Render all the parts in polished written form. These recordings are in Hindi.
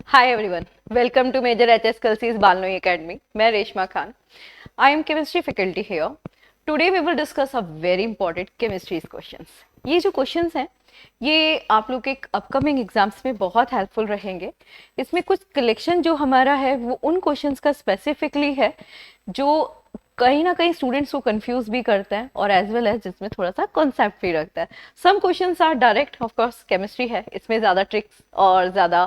Hi everyone, welcome to Major HS Kelsey's Balnoi Academy. मैं Reshma Khan. I am chemistry faculty here. Today we will discuss a very important chemistry questions. ये जो questions हैं ये आप लोग के अपकमिंग एग्जाम्स में बहुत हेल्पफुल रहेंगे. इसमें कुछ कलेक्शन जो हमारा है वो उन क्वेश्चंस का स्पेसिफिकली है जो कहीं ना कहीं स्टूडेंट्स को कंफ्यूज भी करते हैं और एज वेल एज जिसमें थोड़ा सा कॉन्सेप्ट भी रखता है. Some questions are direct, of course chemistry है, इसमें ज़्यादा ट्रिक्स और ज़्यादा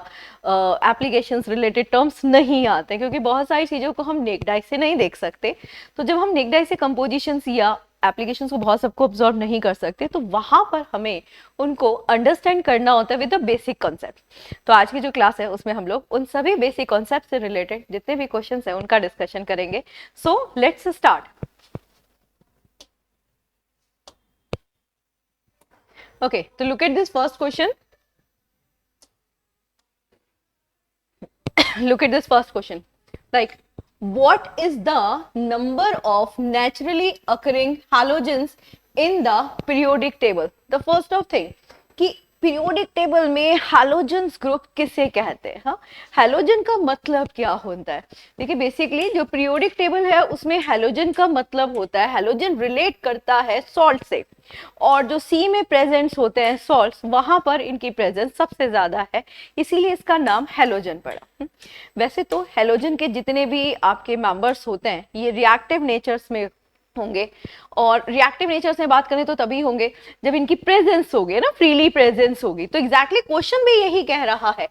एप्लीकेशंस रिलेटेड टर्म्स नहीं आते क्योंकि बहुत सारी चीज़ों को हम नेक डाई से नहीं देख सकते. तो जब हम नेक डाई से कंपोजिशंस या एप्लीकेशंस को बहुत सबको ऑब्जर्व नहीं कर सकते तो वहाँ पर हमें उनको अंडरस्टैंड करना होता है विद द बेसिक कॉन्सेप्ट. तो आज की जो क्लास है उसमें हम लोग उन सभी बेसिक कॉन्सेप्ट से रिलेटेड जितने भी क्वेश्चंस हैं उनका डिस्कशन करेंगे. So let's start. ओके, तो look at this first question. Look at this first question. Like, what is the number of naturally occurring halogens in the periodic table? The first of thing कि पीरियोडिक टेबल में हैलोजेंस ग्रुप किसे कहते हैं. हाँ, हैलोजन का मतलब क्या होता है? देखिए बेसिकली जो पीरियोडिक टेबल है उसमें हैलोजन का मतलब होता है, हैलोजन रिलेट करता है सॉल्ट से, और जो सी में प्रेजेंट्स होते हैं सॉल्ट्स वहां पर इनकी प्रेजेंस सबसे ज्यादा है, इसीलिए इसका नाम हैलोजन पड़ा. वैसे तो हैलोजन के जितने भी आपके मेंबर्स होते हैं ये रिएक्टिव नेचर्स में होंगे, और रिएक्टिव नेचर से बात करें तो तभी होंगे जब इनकी प्रेजेंस होगी ना, फ्रीली प्रेजेंस होगी. तो एग्जैक्टली क्वेश्चन भी यही कह रहा है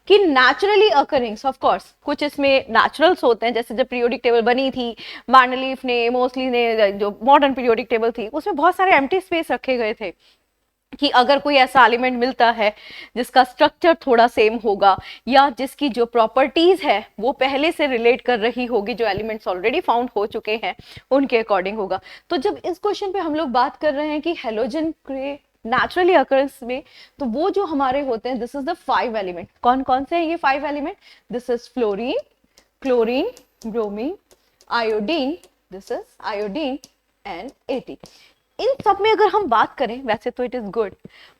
कि नेचुरली अकरिंग्स, ऑफ कोर्स कुछ इसमें नेचुरल्स होते हैं, जैसे जब पीरियोडिक टेबल बनी थी मैंडलीफ ने, मोस्टली ने, जो मॉडर्न पीरियोडिक टेबल थी उसमें बहुत सारे एम्प्टी स्पेस रखे गए थे कि अगर कोई ऐसा एलिमेंट मिलता है जिसका स्ट्रक्चर थोड़ा सेम होगा या जिसकी जो प्रॉपर्टीज है वो पहले से रिलेट कर रही होगी, जो एलिमेंट्स ऑलरेडी फाउंड हो चुके हैं उनके अकॉर्डिंग होगा. तो जब इस क्वेश्चन पे हम लोग बात कर रहे हैं कि हैलोजन के नेचुरली अकरेंस में, तो वो जो हमारे होते हैं, दिस इज द 5 एलिमेंट. कौन कौन से हैं ये 5 element? This is fluorine, chlorine, bromine, iodine, this is iodine and A T. इन सब में अगर हम बात करें, वैसे तो इट इज गुड,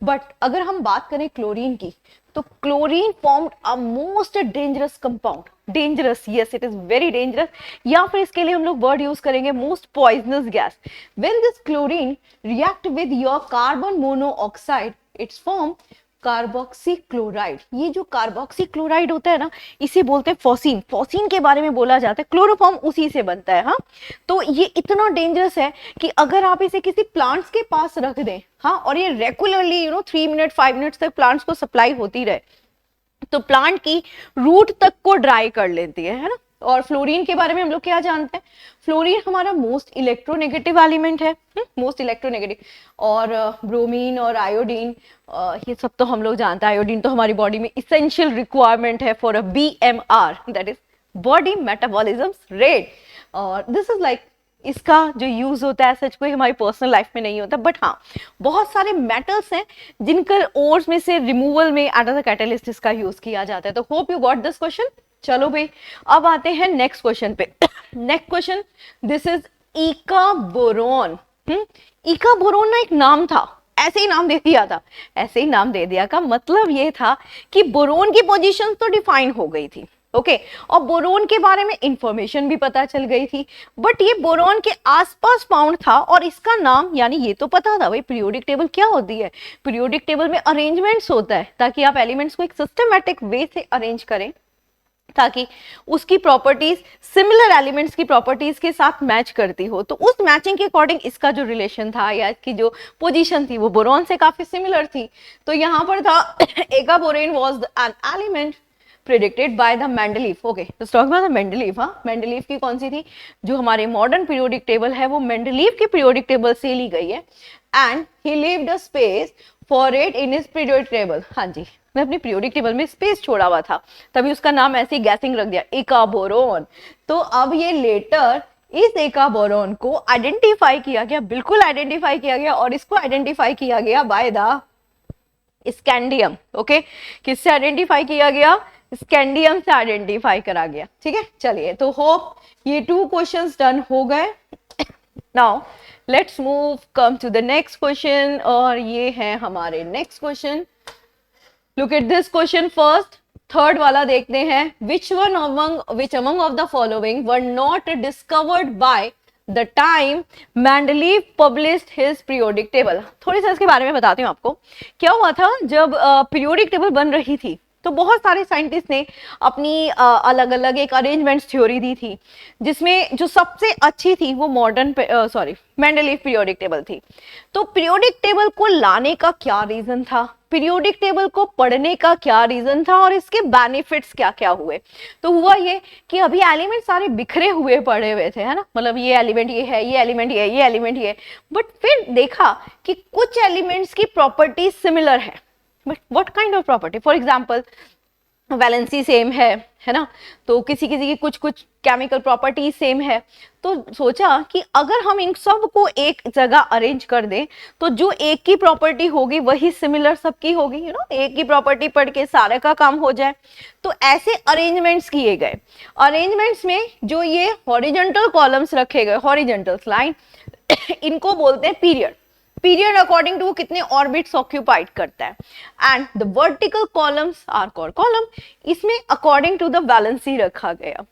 बट अगर हम बात करें क्लोरीन की, तो chlorine formed a most dangerous compound. Dangerous, yes, it is very dangerous, या फिर इसके लिए हम लोग वर्ड यूज करेंगे most poisonous gas. When this chlorine react with your carbon monoxide, it's form carboxy chloride. ये जो कार्बोक्सी क्लोराइड होता है ना, इसे बोलते हैं फॉसिन. फॉसिन के बारे में बोला जाता है, क्लोरोफॉर्म उसी से बनता है. हाँ, तो ये इतना डेंजरस है कि अगर आप इसे किसी प्लांट्स के पास रख दें, हाँ, और ये रेगुलरली 3 मिनट 5 मिनट तक प्लांट्स को सप्लाई होती रहे, तो प्लांट की रूट तक को ड्राई कर लेती है ना. और फ्लोरीन के बारे में हम लोग क्या जानते हैं? फ्लोरीन हमारा मोस्ट इलेक्ट्रोनेगेटिव एलिमेंट है, मोस्ट इलेक्ट्रोनेगेटिव. और ब्रोमीन और आयोडीन, ये सब तो हम लोग जानते हैं. आयोडीन तो हमारी बॉडी में इसेंशियल रिक्वायरमेंट है for a BMR, that is body metabolism rate. और दिस इज लाइक, इसका जो यूज होता है सच कोई हमारी पर्सनल लाइफ में नहीं होता, बट हाँ बहुत सारे मेटल्स हैं जिनका ओर्स में से रिमूवल में एट द कैटलिस्ट इसका यूज किया जाता है. तो hope you got this question. चलो भाई, अब आते हैं नेक्स्ट क्वेश्चन पे. नेक्स्ट क्वेश्चन, दिस इज इका बोरोन. इका बोरोन ना एक नाम था, ऐसे ही नाम दे दिया था. ऐसे ही नाम दे दिया का मतलब ये था कि बोरोन की पोजीशन तो डिफाइन हो गई थी, ओके, और बोरोन के बारे में इंफॉर्मेशन भी पता चल गई थी, बट ये बोरोन के आसपास फाउंड था और इसका नाम, यानी ये तो पता था भाई पीरियोडिक टेबल क्या होती है. पीरियोडिक टेबल में अरेंजमेंट्स होता है ताकि आप एलिमेंट्स को एक सिस्टमैटिक वे से अरेंज करें ताकि उसकी प्रॉपर्टीज सिमिलर एलिमेंट्स की प्रॉपर्टीज के साथ मैच करती हो. तो उस मैचिंग के अकॉर्डिंग इसका जो रिलेशन था या इसकी जो पोजीशन थी वो बोरोन से काफी सिमिलर थी. तो यहाँ पर था eka boron was an element predicted by the Mendeleev. Okay, तो टॉक अबाउट द मेंडलीफ. हाँ, मेंडलीफ की कौन सी थी? जो हमारे मॉडर्न पीरियोडिक टेबल है वो मेंडलीफ के पीरियोडिक टेबल से ली गई है. And he levied a space for it in his periodic table. हाँ जी, मैं अपनी पीरियोडिक टेबल में स्पेस छोड़ा हुआ था, तभी उसका नाम ऐसे ही गैसिंग रख दिया, एका बोरोन. तो अब ये लेटर इस एका बोरोन को आइडेंटिफाई किया गया, बिल्कुल आइडेंटिफाई किया गया, और इसको आइडेंटिफाई किया गया बाय द स्कैंडियम. ओके, किससे आइडेंटिफाई किया गया? स्कैंडियम से आइडेंटिफाई करा गया. ठीक है, चलिए, तो होप ये 2 क्वेश्चंस डन हो गए. Now let's move come to the next question, और ये है हमारे next question. Look at this question first. Third वाला देखते हैं, which among of the following were not discovered by the time Mendeleev published his periodic table. थोड़ी सा इसके बारे में बताती हूँ आपको। क्या हुआ था, जब पीरियोडिक टेबल बन रही थी तो बहुत सारे साइंटिस्ट ने अपनी अलग अलग एक अरेंजमेंट्स थ्योरी दी थी, जिसमें जो सबसे अच्छी थी वो मेंडलीव पीरियोडिक टेबल थी। तो पीरियोडिक टेबल को लाने का क्या रीजन था, पीरियोडिक टेबल को पढ़ने का क्या रीजन था, और इसके बेनिफिट्स क्या क्या हुए। तो हुआ ये कि अभी एलिमेंट सारे बिखरे हुए पड़े हुए थे, है ना, मतलब ये एलिमेंट ये है, ये एलिमेंट ये है, ये एलिमेंट ये है, बट फिर देखा कि कुछ एलिमेंट्स की प्रॉपर्टी सिमिलर है। But what kind of property, for example valency same है ना, तो किसी किसी की कुछ कुछ केमिकल प्रॉपर्टी सेम है। तो सोचा कि अगर हम इन सब को एक जगह अरेंज कर दें तो जो एक की प्रॉपर्टी होगी वही सिमिलर सबकी होगी, यू नो, एक की प्रॉपर्टी पढ़ के सारे का काम हो जाए। तो ऐसे अरेंजमेंट्स किए गए। अरेंजमेंट्स में जो ये हॉरिजॉन्टल कॉलम्स रखे गए, हॉरिजॉन्टल लाइन, इनको बोलते हैं पीरियड। पीरियड अकॉर्डिंग टू कितने ऑर्बिट्स ऑक्यूपाइड करता है, and the vertical columns are called column, इसमें अकॉर्डिंग टू द वैलेंसी रखा गया।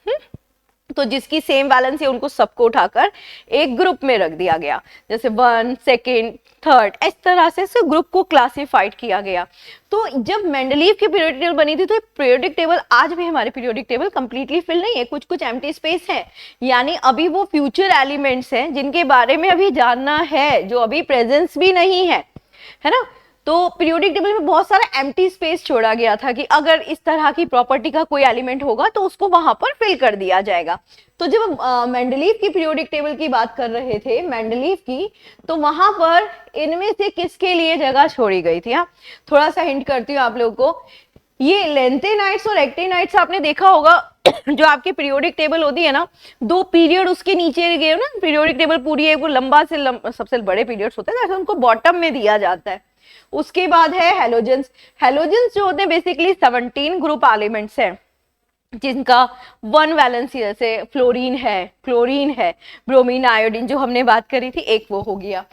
तो जिसकी सेम वैलेंस है उनको सबको उठाकर एक ग्रुप में रख दिया गया, जैसे 1, 2, 3, इस तरह से ग्रुप को क्लासिफाइड किया गया। तो जब मेंडलीव की पीरियोडिक टेबल बनी थी तो पीरियोडिक टेबल, आज भी हमारे पीरियोडिक टेबल कंप्लीटली फिल नहीं है, कुछ कुछ एम्प्टी स्पेस है, यानी अभी वो फ्यूचर एलिमेंट्स हैं जिनके बारे में अभी जानना है, जो अभी प्रेजेंस भी नहीं है ना। तो पीरियोडिक टेबल में बहुत सारा एम्प्टी स्पेस छोड़ा गया था कि अगर इस तरह की प्रॉपर्टी का कोई एलिमेंट होगा तो उसको वहां पर फिल कर दिया जाएगा। तो जब मेंडलीव की पीरियोडिक टेबल की बात कर रहे थे, मेंडलीव की, तो वहां पर इनमें से किसके लिए जगह छोड़ी गई थी। हाँ, थोड़ा सा हिंट करती हूँ आप लोगों को, ये लेंथेनाइट्स और एक्टिनाइट्स आपने देखा होगा, जो आपकी पीरियोडिक टेबल होती है ना, 2 पीरियड उसके नीचे गए ना, पीरियोडिक टेबल पूरी है, वो लंबा से सबसे बड़े पीरियड्स होते हैं, उनको बॉटम में दिया जाता है। उसके बाद है हेलोजेंस। हेलोजेंस जो होते हैं बेसिकली 17 ग्रुप एलिमेंट्स हैं, जिनका 1 वैलेंसी, जैसे फ्लोरीन है, क्लोरीन है, ब्रोमीन, आयोडीन, जो हमने बात करी थी, एक वो हो गया।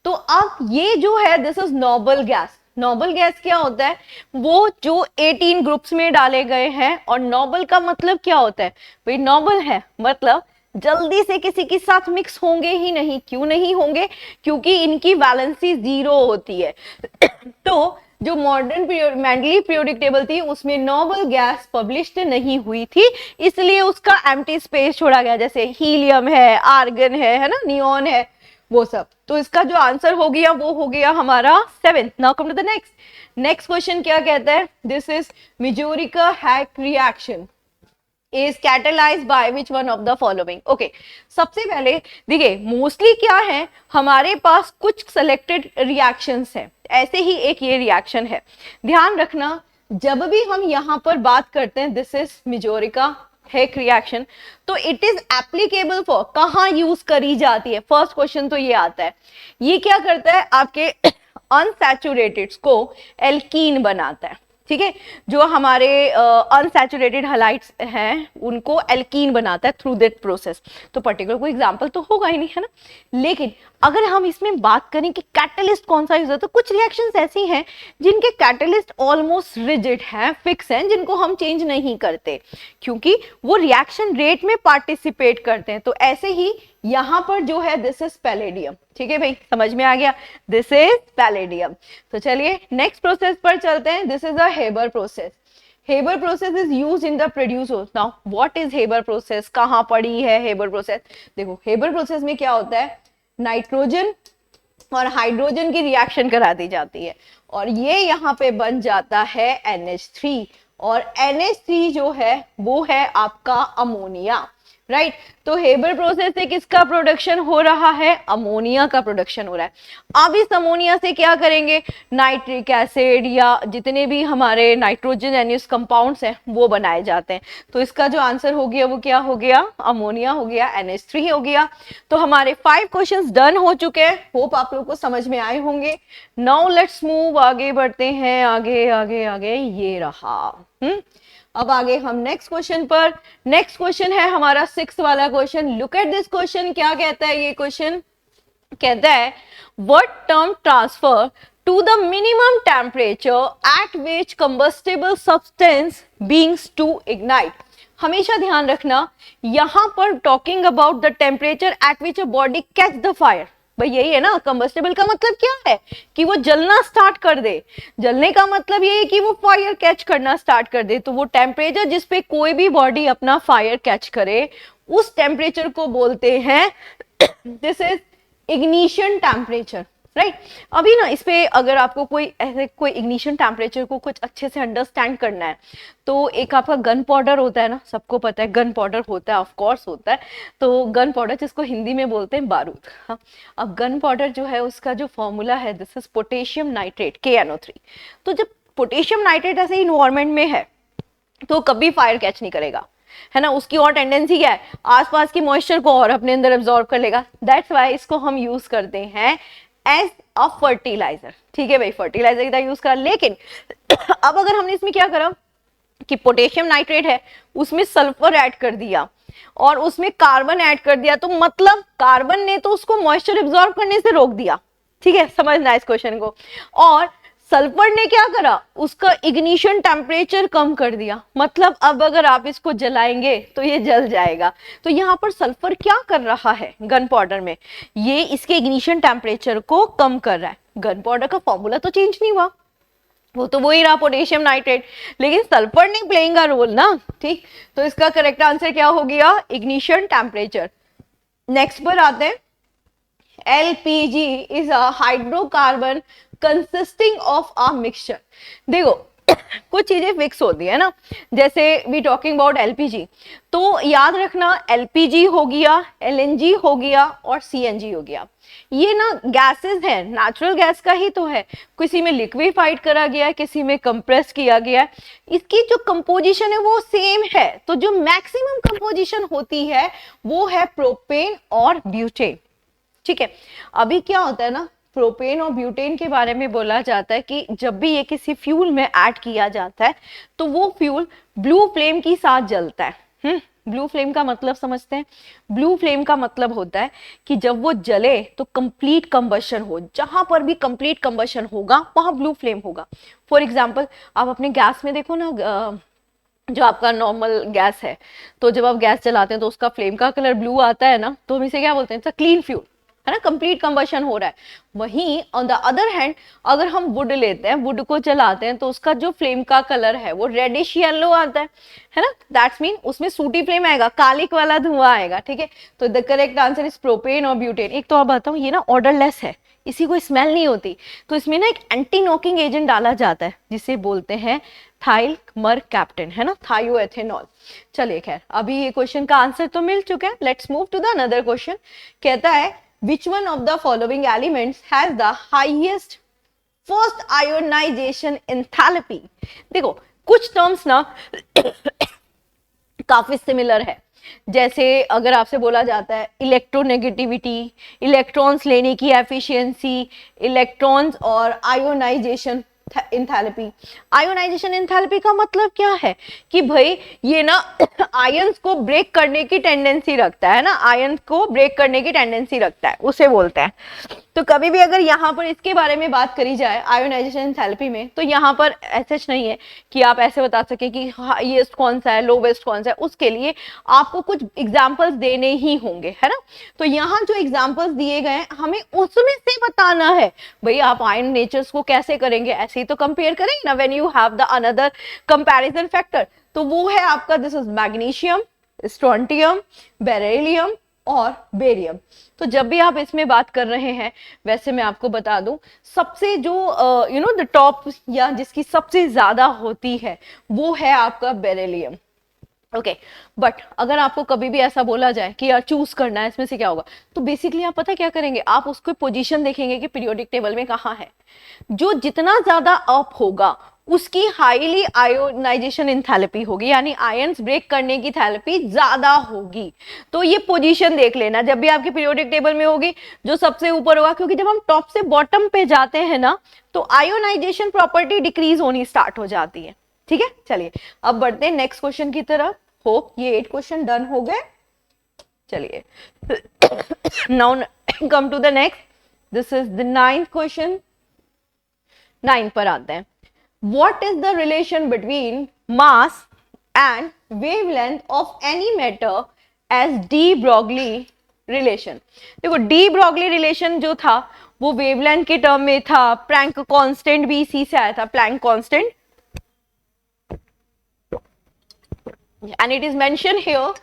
तो अब ये जो है, this is noble gas. Noble gas क्या होता है, वो जो 18 ग्रुप्स में डाले गए हैं। और नोबल का मतलब क्या होता है भाई, नोबल है मतलब जल्दी से किसी के साथ मिक्स होंगे ही नहीं। क्यों नहीं होंगे, क्योंकि इनकी वैलेंसी 0 होती है। तो जो मॉडर्न मेंडलीव पीरियोडिक टेबल थी उसमें नोबल गैस पब्लिश्ड नहीं हुई थी, इसलिए उसका एम्प्टी स्पेस छोड़ा गया, जैसे हीलियम है, आर्गन है ना, नियॉन है, वो सब। तो इसका जो आंसर हो गया वो हो गया हमारा 7th। Now come to the next question. क्या कहता है, this is Majorika hack reaction is catalyzed by which one of the following। okay, सबसे पहले देखिए, मोस्टली क्या है, हमारे पास कुछ सेलेक्टेड रिएक्शंस हैं, ऐसे ही एक ये रिएक्शन है। ध्यान रखना, जब भी हम यहाँ पर बात करते हैं this is Majorika hack reaction, तो इट इज एप्लीकेबल फॉर, कहाँ यूज करी जाती है, फर्स्ट क्वेश्चन तो ये आता है। ये क्या करता है, आपके अनसैचुरेटेड्स को एल्कीन बनाता है। ठीक है, जो हमारे अनसैचुरेटेड हैलाइड्स हैं उनको एल्कीन बनाता है थ्रू दैट प्रोसेस। तो पर्टिकुलर कोई एग्जांपल तो होगा ही नहीं, है ना। लेकिन अगर हम इसमें बात करें कि कैटलिस्ट कौन सा यूज होता है, तो कुछ रिएक्शंस ऐसी हैं जिनके कैटलिस्ट ऑलमोस्ट रिजिड हैं, फिक्स हैं, जिनको हम चेंज नहीं करते क्योंकि वो रिएक्शन रेट में पार्टिसिपेट करते हैं। तो ऐसे ही यहां पर जो है दिस इज पैलेडियम। ठीक है भाई, समझ में आ गया, दिस इज पैलेडियम। तो चलिए नेक्स्ट प्रोसेस पर चलते हैं। This is a Haber process. Haber process is used in the producer. Now what is Haber process, कहां पड़ी है हेबर प्रोसेस। देखो, हेबर प्रोसेस में क्या होता है, नाइट्रोजन और हाइड्रोजन की रिएक्शन करा दी जाती है और ये यहाँ पे बन जाता है NH3, और NH3 जो है वो है आपका अमोनिया, राइट। तो हेबर प्रोसेस से किसका प्रोडक्शन हो रहा है, अमोनिया का प्रोडक्शन हो रहा है। अब इस अमोनिया से क्या करेंगे, नाइट्रिक एसिड या जितने भी हमारे नाइट्रोजन एनियस कंपाउंड्स हैं वो बनाए जाते हैं। तो इसका जो आंसर हो गया वो क्या हो गया, अमोनिया हो गया, NH3 हो गया। तो हमारे 5 क्वेश्चंस डन हो चुके हैं। होप आप लोग को समझ में आए होंगे। नाउ लेट्स मूव, आगे बढ़ते हैं, आगे आगे आगे, ये रहा। अब आगे हम नेक्स्ट क्वेश्चन पर। नेक्स्ट क्वेश्चन है हमारा 6th वाला question. Look at this question. क्या कहता है ये क्वेश्चन, कहता है what term transfer to the minimum temperature at which combustible substance begins to ignite. हमेशा ध्यान रखना, यहां पर talking about the temperature at which a body catch the fire. भाई यही है ना, कंबस्टेबल का मतलब क्या है कि वो जलना स्टार्ट कर दे. जलने का मतलब ये है कि वो फायर कैच करना स्टार्ट कर दे. तो वो टेम्परेचर जिस पे कोई भी बॉडी अपना फायर कैच करे, उस टेम्परेचर को बोलते हैं this is ignition temperature. Right. अभी ना इस पे अगर आपको कोई ऐसे कोई इग्निशन टेम्परेचर को कुछ अच्छे से अंडरस्टैंड करना है, तो एक आपका गन पाउडर होता है ना, सबको पता है गन पाउडर होता है, ऑफ कोर्स होता है. तो गन पाउडर जिसको हिंदी में बोलते हैं बारूद. हाँ, अब गन पाउडर जो है उसका जो फॉर्मूला है this is potassium nitrate KNO3. तो जब पोटेशियम नाइट्रेट ऐसे इन्वायरमेंट में है तो कभी फायर कैच नहीं करेगा, है ना. उसकी और टेंडेंसी क्या है, आसपास की मॉइस्चर को और अपने अंदर एब्जॉर्ब कर लेगा. दैट्स व्हाई इसको हम यूज करते हैं एज अ फर्टिलाइजर. ठीक है भाई, फर्टिलाइजर की तरह यूज कर. लेकिन अब अगर हमने इसमें क्या करा कि पोटेशियम नाइट्रेट है, उसमें सल्फर ऐड कर दिया और उसमें कार्बन ऐड कर दिया, तो मतलब कार्बन ने तो उसको मॉइस्चर एब्जॉर्ब करने से रोक दिया. ठीक है, समझना इस क्वेश्चन को. और सल्फर ने क्या करा, उसका इग्निशन टेम्परेचर कम कर दिया. मतलब अब अगर आप इसको जलाएंगे तो ये जल जाएगा. तो यहाँ पर सल्फर क्या कर रहा है गन पाउडर में, ये इसके इग्निशन टेम्परेचर को कम कर रहा है. गन पाउडर का फॉर्मूला तो चेंज नहीं हुआ, वो तो वही रहा पोटेशियम नाइट्रेट, लेकिन सल्फर ने प्लेइंग अ रोल ना. ठीक, तो इसका करेक्ट आंसर क्या हो गया, इग्निशन टेम्परेचर. नेक्स्ट पर आते हैं. LPG is a hydrocarbon consisting of a mixture. देखो कुछ चीजें फिक्स होती है ना, जैसे वी टॉकिंग अबाउट LPG, तो याद रखना LPG हो गया, LNG हो गया और CNG हो गया. ये ना गैसेस हैं, नेचुरल गैस का ही तो है. किसी में लिक्विफाइड करा गया है, किसी में कंप्रेस किया गया है. इसकी जो कंपोजिशन है वो सेम है. तो जो मैक्सिमम कंपोजिशन होती है वो है प्रोपेन और ब्यूटेन. ठीक है, अभी क्या होता है ना, प्रोपेन और ब्यूटेन के बारे में बोला जाता है कि जब भी ये किसी फ्यूल में ऐड किया जाता है तो वो फ्यूल ब्लू फ्लेम के साथ जलता है. ब्लू फ्लेम का मतलब समझते हैं. ब्लू फ्लेम का मतलब होता है कि जब वो जले तो कंप्लीट कंबशन हो. जहां पर भी कंप्लीट कंबशन होगा वहां ब्लू फ्लेम होगा. फॉर एग्जांपल आप अपने गैस में देखो ना, जो आपका नॉर्मल गैस है, तो जब आप गैस जलाते हैं तो उसका फ्लेम का कलर ब्लू आता है ना, तो हम इसे क्या बोलते हैं, इट्स अ क्लीन फ्यूल, है ना, कंप्लीट कंबशन हो रहा है. वहीं ऑन द अदर हैंड अगर हम वुड लेते हैं, वुड को जलाते हैं, तो उसका जो फ्लेम का कलर है वो रेडिश येलो आता है ना. दैट्स मीन उसमें सूटी फ्लेम आएगा, कालिक वाला धुआं आएगा. ठीक है, तो the correct answer is propane और ब्यूटेन. एक तो आप बताऊं, ये ना ऑर्डरलेस है, इसी को स्मेल नहीं होती, तो इसमें ना एक एंटी नॉकिंग एजेंट डाला जाता है जिसे बोलते हैं थाइल मर कैप्टन, है ना, थायोएथेनॉल. चलिए खैर, अभी ये क्वेश्चन का आंसर तो मिल चुका है. Let's move to the another question. कहता है which one of the following elements has the highest first ionization enthalpy. देखो कुछ टर्म्स ना काफी सिमिलर है. जैसे अगर आपसे बोला जाता है इलेक्ट्रोनेगेटिविटी, इलेक्ट्रॉन्स लेने की एफिशिएंसी, इलेक्ट्रॉन्स और आयोनाइजेशन इंथैल्पी. आयोनाइजेशन इंथैल्पी का मतलब क्या है कि भाई ये ना आयंस को ब्रेक करने की टेंडेंसी रखता है ना, आयंस को ब्रेक करने की टेंडेंसी रखता है, उसे बोलते हैं. तो कभी भी अगर यहाँ पर इसके बारे में बात करी जाए आयोनाइजेशन इंथैल्पी में, तो यहाँ पर ऐसा नहीं है कि आप ऐसे बता सके कि हाईएस्ट कौन सा है, लोवेस्ट कौन सा है. उसके लिए आपको कुछ एग्जांपल्स देने ही होंगे, है ना. तो यहाँ जो एग्जांपल्स दिए गए हैं हमें उसमें से बताना है. भाई आप आयन नेचर्स को कैसे करेंगे, ऐसे ही तो कंपेयर करेंगे ना. When you have the another comparison factor, तो वो है आपका this is magnesium, strontium, beryllium और बेरियम. तो जब भी आप इसमें बात कर रहे हैं, वैसे मैं आपको बता दूं, सबसे जो यू नो द टॉप या जिसकी सबसे ज्यादा होती है वो है आपका बेरिलियम. ओके, बट अगर आपको कभी भी ऐसा बोला जाए कि यार चूज करना है इसमें से क्या होगा, तो बेसिकली आप पता क्या करेंगे, आप उसको पोजीशन देखेंगे कि पीरियोडिक टेबल में कहाँ है. जो जितना ज्यादा अप होगा उसकी हाईली आयोनाइजेशन इंथैल्पी होगी, यानी आयंस ब्रेक करने की थैलेपी ज्यादा होगी. तो ये पोजीशन देख लेना जब भी आपके पीरियोडिक टेबल में होगी, जो सबसे ऊपर होगा, क्योंकि जब हम टॉप से बॉटम पे जाते हैं ना तो आयोनाइजेशन प्रॉपर्टी डिक्रीज होनी स्टार्ट हो जाती है. ठीक है, चलिए अब बढ़ते हैं नेक्स्ट क्वेश्चन की तरफ. होप ये 8 क्वेश्चन डन हो गए. चलिए now come to the next. This is the 9th question. 9 पर आते हैं. What is the relation between mass and wavelength of any matter as de Broglie relation? देखो डी ब्रॉगली रिलेशन जो था वो वेवलेंथ के टर्म में था. प्लैंक कांस्टेंट भी इसी से आया था, Planck constant. And it is mention here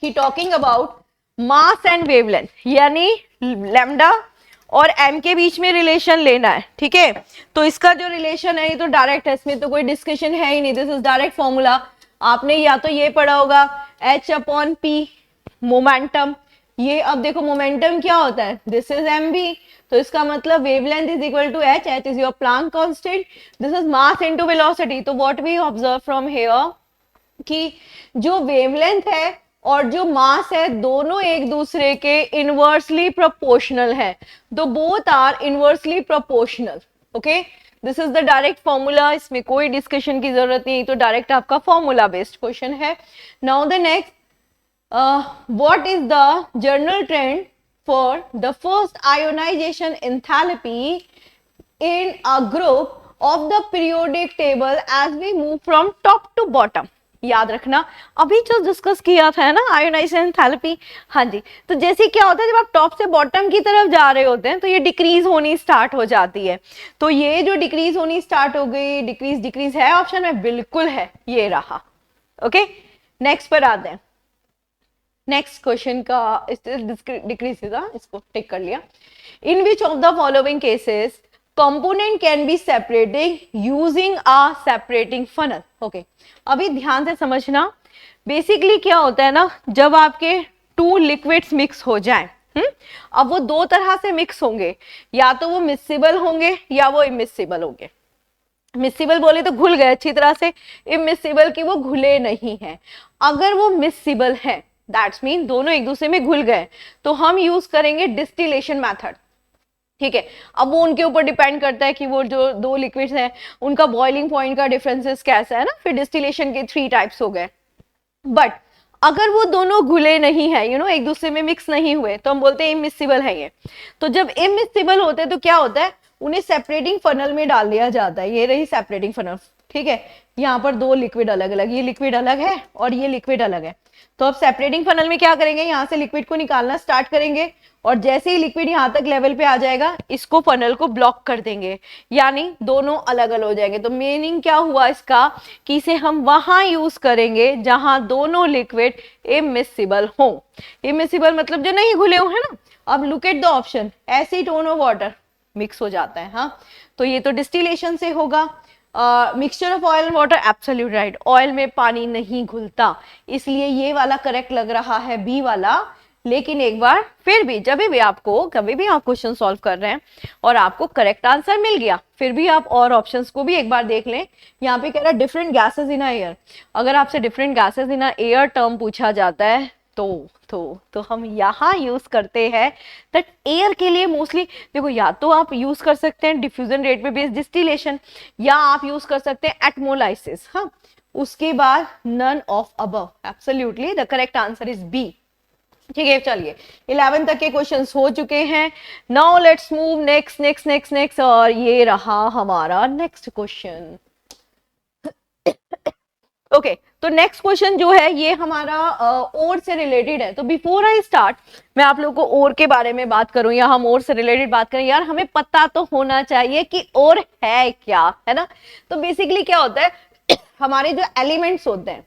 कि talking about mass and wavelength, यानी लैम्डा और एम के बीच में रिलेशन लेना है. ठीक है, तो इसका जो रिलेशन है ये तो डायरेक्ट है, इसमें तो कोई डिस्कशन है ही नहीं. This is direct formula. आपने या तो ये पढ़ा होगा h अपॉन पी मोमेंटम. ये अब देखो मोमेंटम क्या होता है, दिस इज एम बी, तो इसका मतलब wavelength is equal to h. H is your Planck constant. This is mass into velocity. तो what we observe from here कि जो वेवलेंथ है और जो मास है दोनों एक दूसरे के इनवर्सली प्रोपोर्शनल है. तो both are inversely proportional. Okay, this is the direct formula. इसमें कोई डिस्कशन की जरूरत नहीं, तो डायरेक्ट आपका फॉर्मूला बेस्ड क्वेश्चन है. Now the next, what is the general trend for the first ionization enthalpy in a group of the periodic table as we move from top to bottom? याद रखना अभी जो डिस्कस किया था ना आयोनाइजेशन एंथैल्पी. हाँ जी, तो जैसे क्या होता है जब आप टॉप से बॉटम की तरफ जा रहे होते हैं तो ये डिक्रीज होनी स्टार्ट हो जाती है. तो ये जो डिक्रीज होनी स्टार्ट हो गई, डिक्रीज डिक्रीज है ऑप्शन में, बिल्कुल है, ये रहा. ओके, नेक्स्ट पर आते हैं. नेक्स्ट क्वेश्चन का डिक्रीज था, इसको टिक कर लिया. In which of the following cases component can be separating using a separating funnel? Okay, अभी ध्यान से समझना. बेसिकली क्या होता है ना, जब आपके टू लिक्विड्स मिक्स हो जाएं, अब वो दो तरह से मिक्स होंगे, या तो वो मिक्सिबल होंगे या वो इमिक्सिबल होंगे. मिक्सिबल बोले तो घुल गए अच्छी तरह से, इमिक्सिबल की वो घुले नहीं है. अगर वो मिक्सिबल है दैट्स मीन दोनों एक दूसरे में घुल गए, तो हम यूज करेंगे डिस्टिलेशन मेथड. ठीक है, अब वो उनके ऊपर डिपेंड करता है कि वो जो दो लिक्विड्स हैं उनका बॉइलिंग पॉइंट का डिफरेंसेस कैसा है ना. फिर डिस्टिलेशन के 3 टाइप्स हो गए. बट अगर वो दोनों घुले नहीं है, एक दूसरे में मिक्स नहीं हुए, तो हम बोलते हैं इमिक्सिबल है ये. तो जब इमिक्सिबल होते हैं तो क्या होता है, उन्हें सेपरेटिंग फनल में डाल दिया जाता है. ये रही सेपरेटिंग फनल. ठीक है, यहाँ पर दो लिक्विड अलग अलग, ये लिक्विड अलग है और ये लिक्विड अलग है. तो अब सेपरेटिंग फनल में क्या करेंगे, यहाँ से लिक्विड को निकालना स्टार्ट करेंगे, और जैसे ही लिक्विड यहाँ तक लेवल पे आ जाएगा इसको फनल को ब्लॉक कर देंगे, यानी दोनों अलग अलग हो जाएंगे. तो मीनिंग क्या हुआ इसका कि इसे हम वहां यूज करेंगे जहां दोनों लिक्विड इमिक्सिबल हो. इमिक्सिबल मतलब जो नहीं घुले हो, है ना. अब look at the option, acetone और वाटर मिक्स हो जाता है. हाँ, तो ये तो डिस्टिलेशन से होगा. Mixture of oil and water, absolute right. Oil में पानी नहीं घुलता, इसलिए ये वाला करेक्ट लग रहा है, बी वाला. लेकिन एक बार फिर भी जब भी आपको कभी भी आप क्वेश्चन सॉल्व कर रहे हैं और आपको करेक्ट आंसर मिल गया, फिर भी आप और ऑप्शंस को भी एक बार देख लें. यहाँ पे कह रहा है डिफरेंट गैसेस इन एयर. अगर आपसे different gases in air term पूछा जाता है तो हम यहाँ यूज करते हैं दैट एयर के लिए मोस्टली. देखो, या तो आप यूज कर सकते हैं डिफ्यूजन रेट पे बेस्ड डिस्टिलेशन, या आप यूज कर सकते हैं एटमोलाइसिस. हाँ, उसके बाद none of above. Absolutely the correct answer is B. ठीक है, चलिए 11 तक के क्वेश्चंस हो चुके हैं. Now let's move next next next next. और ये रहा हमारा नेक्स्ट क्वेश्चन. ओके, तो नेक्स्ट क्वेश्चन जो है ये हमारा और से रिलेटेड है. तो बिफोर आई स्टार्ट, मैं आप लोगों को और के बारे में बात करूं या हम और से रिलेटेड बात करें, यार हमें पता तो होना चाहिए कि और है क्या, है ना. तो बेसिकली क्या होता है, हमारे जो एलिमेंट्स होते हैं,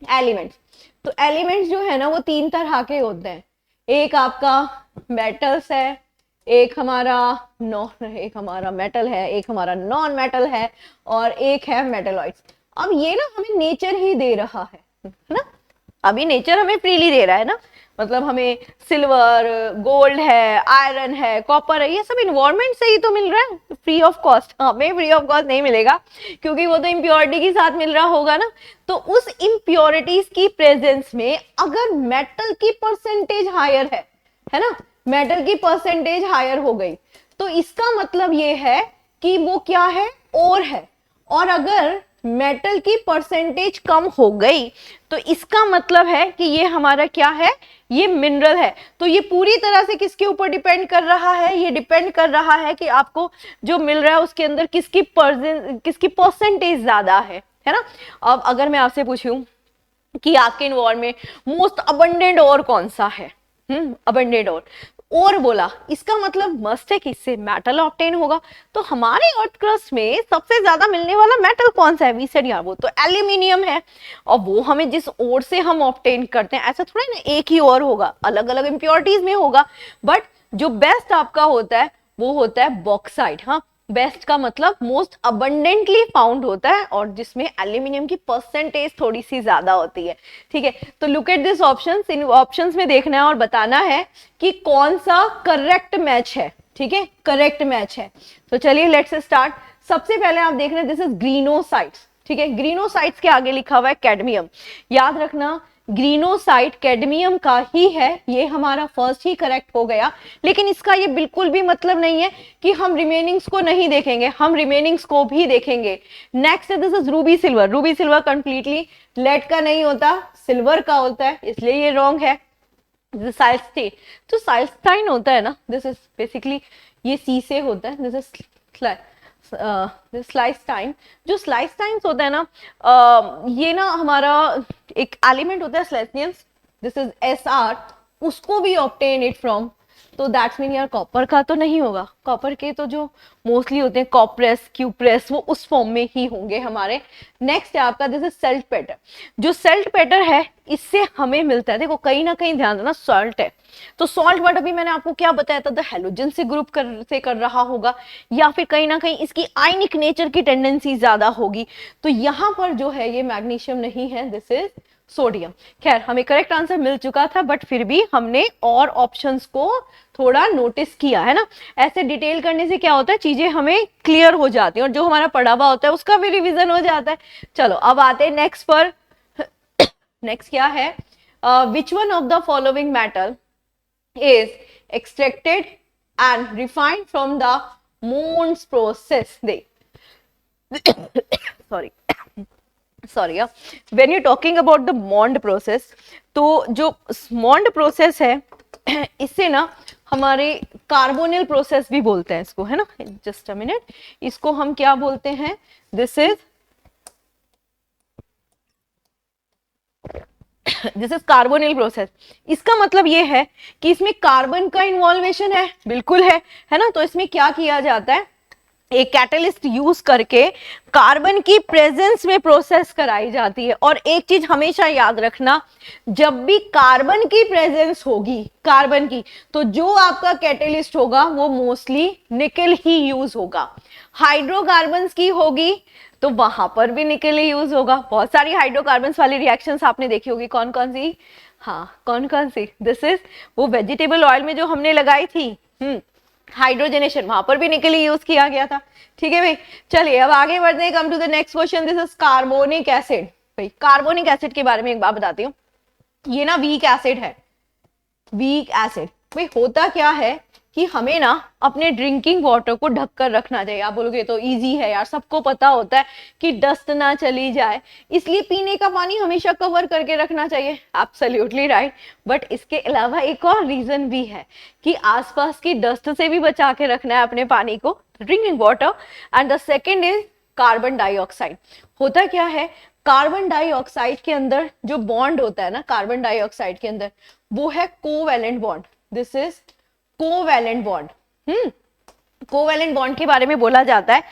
एलिमेंट्स, तो एलिमेंट्स जो है ना वो 3 तरह के होते हैं. एक आपका मेटल्स है, एक हमारा मेटल है, एक हमारा नॉन मेटल है, और एक है मेटलॉइड्स. अब ये ना हमें नेचर ही दे रहा है ना. अभी नेचर हमें फ्रीली दे रहा है ना, मतलब हमें सिल्वर, गोल्ड है, आयरन है, कॉपर है, ये सब इन्वायरमेंट से ही तो मिल रहा है फ्री ऑफ कॉस्ट. हमें फ्री ऑफ कॉस्ट नहीं मिलेगा क्योंकि वो तो इम्प्योरिटी के साथ मिल रहा होगा ना. तो उस इम्प्योरिटीज की प्रेजेंस में अगर मेटल की परसेंटेज हायर है ना, मेटल की परसेंटेज हायर हो गई, तो इसका मतलब ये है कि वो क्या है, और है. और अगर मेटल की परसेंटेज कम हो गई तो इसका मतलब है कि ये हमारा क्या है, ये मिनरल है। तो ये पूरी तरह से किसके ऊपर डिपेंड कर रहा है, ये डिपेंड कर रहा है कि आपको जो मिल रहा है उसके अंदर किसकी परसेंटेज ज्यादा है ना। अब अगर मैं आपसे पूछूं कि आपके इन्वॉल्व में मोस्ट अबंडेंट और कौन सा है, अबंडेंट और बोला, इसका मतलब मस्ट है कि इससे मेटल ऑब्टेन होगा। तो हमारे अर्थ क्रस्ट में सबसे ज्यादा मिलने वाला मेटल कौन सा है, वी सेड यार वो तो एल्यूमिनियम है। और वो हमें जिस ओर से हम ऑब्टेन करते हैं, ऐसा थोड़ा ना एक ही और होगा, अलग अलग इम्प्योरिटीज में होगा, बट जो बेस्ट आपका होता है वो होता है बॉक्साइट। हाँ, बेस्ट का मतलब मोस्ट अबंडेंटली फाउंड होता है और जिसमें एल्यूमिनियम की परसेंटेज थोड़ी सी ज्यादा होती है। ठीक है, तो look at this options, in options में देखना है और बताना है कि कौन सा करेक्ट मैच है। ठीक है, करेक्ट मैच है। तो चलिए लेट्स स्टार्ट। सबसे पहले आप देख रहे हैं दिस इज ग्रीनोसाइट्स। ठीक है, ग्रीनोसाइट्स के आगे लिखा हुआ है कैडमियम, याद रखना ग्रीनोसाइट कैडमियम का ही है, ये हमारा फर्स्ट ही करेक्ट हो गया। लेकिन इसका ये बिल्कुल भी मतलब नहीं है कि हम रिमेनिंग्स को नहीं देखेंगे, हम रिमेनिंग्स को भी देखेंगे। नेक्स्ट है this is ruby silver. Ruby silver completely lead का नहीं होता, सिल्वर का होता है, इसलिए ये रॉन्ग है। साइल्स्टीन, जो साइल्स्टाइन होता है ना, दिस इज बेसिकली ये सी से होता है, दिस इज स्लाइस्टाइन। जो स्लाइस्टाइन्स होता है ना, ये ना हमारा एक एलिमेंट होता है स्लेस्नियंस, दिस इज SR, उसको भी ऑब्टेन इट फ्रॉम, तो दैट्स मीन यार कॉपर का तो नहीं होगा। कॉपर के तो जो मोस्टली होते हैं कॉपरेस, क्यूप्रेस, वो उस फॉर्म में ही होंगे हमारे। नेक्स्ट है आपका दिस इज सेल्ट पेटर। जो सेल्ट पेटर है इससे हमें मिलता है, देखो कहीं ना कहीं ध्यान देना, सॉल्ट है, तो सॉल्ट वर्ड अभी मैंने आपको क्या बताया था, द हेलोजन से ग्रुप कर रहा होगा, या फिर कहीं ना कहीं इसकी आयनिक नेचर की टेंडेंसी ज्यादा होगी। तो यहाँ पर जो है ये मैग्नीशियम नहीं है, दिस इज सोडियम। खैर हमें करेक्ट आंसर मिल चुका था, बट फिर भी हमने और ऑप्शंस को थोड़ा नोटिस किया है ना। ऐसे डिटेल करने से क्या होता है, चीजें हमें क्लियर हो जाती हैं और जो हमारा पढ़ा हुआ होता है उसका भी रिवीजन हो जाता है। चलो अब आते हैं नेक्स्ट पर। नेक्स्ट क्या है, which one of the following metal is extracted and refined from the Mond's process. sorry when you're talking about the Mond process, तो जो Mond process है इससे ना हमारे कार्बोनिल प्रोसेस भी बोलते हैं इसको, है ना। जस्ट अ मिनट, इसको हम क्या बोलते हैं, दिस इज कार्बोनिल प्रोसेस। इसका मतलब ये है कि इसमें कार्बन का इन्वॉल्वेशन है, बिल्कुल है ना। तो इसमें क्या किया जाता है, एक कैटलिस्ट यूज करके कार्बन की प्रेजेंस में प्रोसेस कराई जाती है। और एक चीज हमेशा याद रखना, जब भी कार्बन की प्रेजेंस होगी, कार्बन की, तो जो आपका कैटलिस्ट होगा वो मोस्टली निकल ही यूज होगा। हाइड्रोकार्बन्स की होगी तो वहां पर भी निकल ही यूज होगा। बहुत सारी हाइड्रोकार्बन्स वाली रिएक्शंस आपने देखी होगी, कौन कौन सी, हाँ कौन कौन सी, दिस इज वो वेजिटेबल ऑयल में जो हमने लगाई थी हाइड्रोजनेशन, वहां पर भी निकल ही यूज किया गया था। ठीक है भाई, चलिए अब आगे बढ़ते हैं, come to the next question, this is carbonic acid. भाई कार्बोनिक एसिड के बारे में एक बात बताती हूँ, ये ना वीक एसिड है, वीक एसिड। भाई होता क्या है कि हमें ना अपने ड्रिंकिंग वाटर को ढक कर रखना चाहिए। आप बोलोगे तो इजी है यार, सबको पता होता है कि डस्ट ना चली जाए, इसलिए पीने का पानी हमेशा कवर करके रखना चाहिए, एब्सोल्युटली राइट। बट इसके अलावा एक और रीजन भी है कि आसपास की डस्ट से भी बचा के रखना है अपने पानी को, drinking water. And the second is carbon dioxide. होता क्या है, कार्बन डाइऑक्साइड के अंदर जो बॉन्ड होता है ना, कार्बन डाइऑक्साइड के अंदर, वो है covalent bond, this is covalent bond. Covalent bond के बारे में बोला जाता है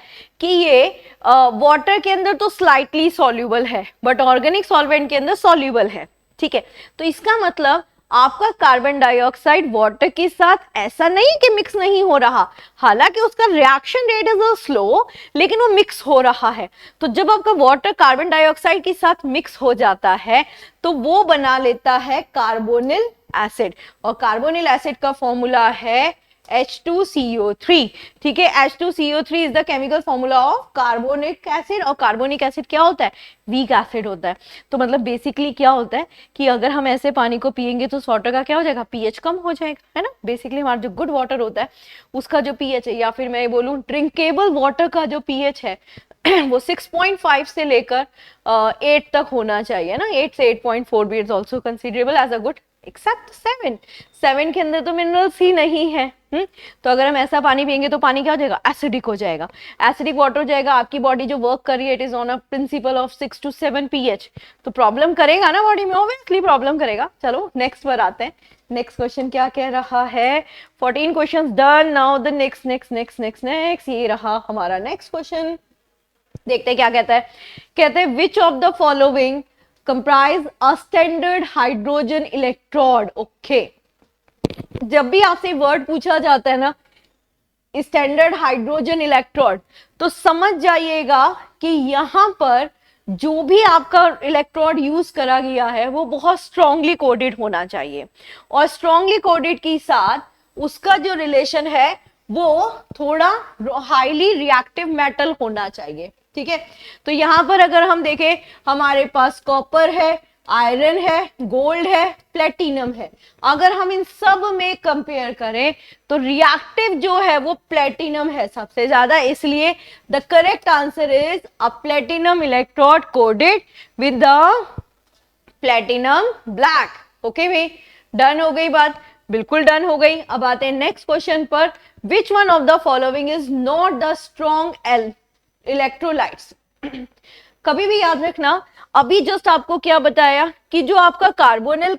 कि ये वाटर के अंदर तो स्लाइटली सॉल्यूबल है, बट ऑर्गेनिक सॉल्वेंट के अंदर सॉल्यूबल है। ठीक है, तो इसका मतलब आपका कार्बन डाइऑक्साइड वाटर के साथ ऐसा नहीं कि मिक्स नहीं हो रहा, हालांकि उसका रिएक्शन रेट इज स्लो, लेकिन वो मिक्स हो रहा है। तो जब आपका वाटर कार्बन डाइऑक्साइड के साथ मिक्स हो जाता है तो वो बना लेता है कार्बोनिल एसिड, और कार्बोनिल एसिड का फॉर्मूला है H2CO3। ठीक है, H2CO3 is the chemical formula of carbonic acid, और कार्बोनिक एसिड क्या होता है, वीक एसिड होता है। तो मतलब बेसिकली क्या होता है कि अगर हम ऐसे पानी को पिएंगे तो उस वाटर का क्या हो जाएगा, पीएच कम हो जाएगा, है ना। बेसिकली हमारा जो गुड वाटर होता है उसका जो पीएच है, या फिर मैं बोलूं ड्रिंकेबल वाटर का जो पीएच है वो 6.5 से लेकर 8 तक होना चाहिए ना, 8 से 8.4 भी is also considerable as a good, except 7 के अंदर तो मिनरल्स ही नहीं है। तो अगर हम ऐसा पानी पियेंगे तो पानी क्या हो जाएगा, एसिडिक हो जाएगा, एसिडिक वाटर हो जाएगा। आपकी बॉडी जो वर्क कर रही है it is on a principle of 6 to 7 pH, तो प्रॉब्लम करेगा ना बॉडी में, ऑब्वियसली प्रॉब्लम करेगा। चलो नेक्स्ट पर आते हैं। नेक्स्ट क्वेश्चन क्या कह रहा है, 14 questions done, now the next next next next next, ये रहा हमारा नेक्स्ट क्वेश्चन। देखते हैं क्या कहता है। कहते हैं विच of the following comprise a standard hydrogen electrode. Okay, जब भी आपसे वर्ड पूछा जाता है ना स्टैंडर्ड हाइड्रोजन इलेक्ट्रोड, तो समझ जाइएगा कि यहां पर जो भी आपका इलेक्ट्रोड यूज करा गया है वो बहुत स्ट्रांगली कोडेड होना चाहिए, और स्ट्रांगली कोडेड के साथ उसका जो रिलेशन है वो थोड़ा हाईली रिएक्टिव मेटल होना चाहिए। ठीक है, तो यहां पर अगर हम देखें हमारे पास कॉपर है, आयरन है, गोल्ड है, प्लेटिनम है। अगर हम इन सब में कंपेयर करें तो रिएक्टिव जो है वो प्लेटिनम है सबसे ज्यादा, इसलिए the correct answer is a platinum electrode coded with the platinum black. Okay भाई, डन हो गई बात, बिल्कुल डन हो गई। अब आते हैं नेक्स्ट क्वेश्चन पर। Which one of the following is not the strong electrolytes. कभी भी याद रखना, अभी जस्ट आपको क्या बताया कि जो आपका कार्बोनिल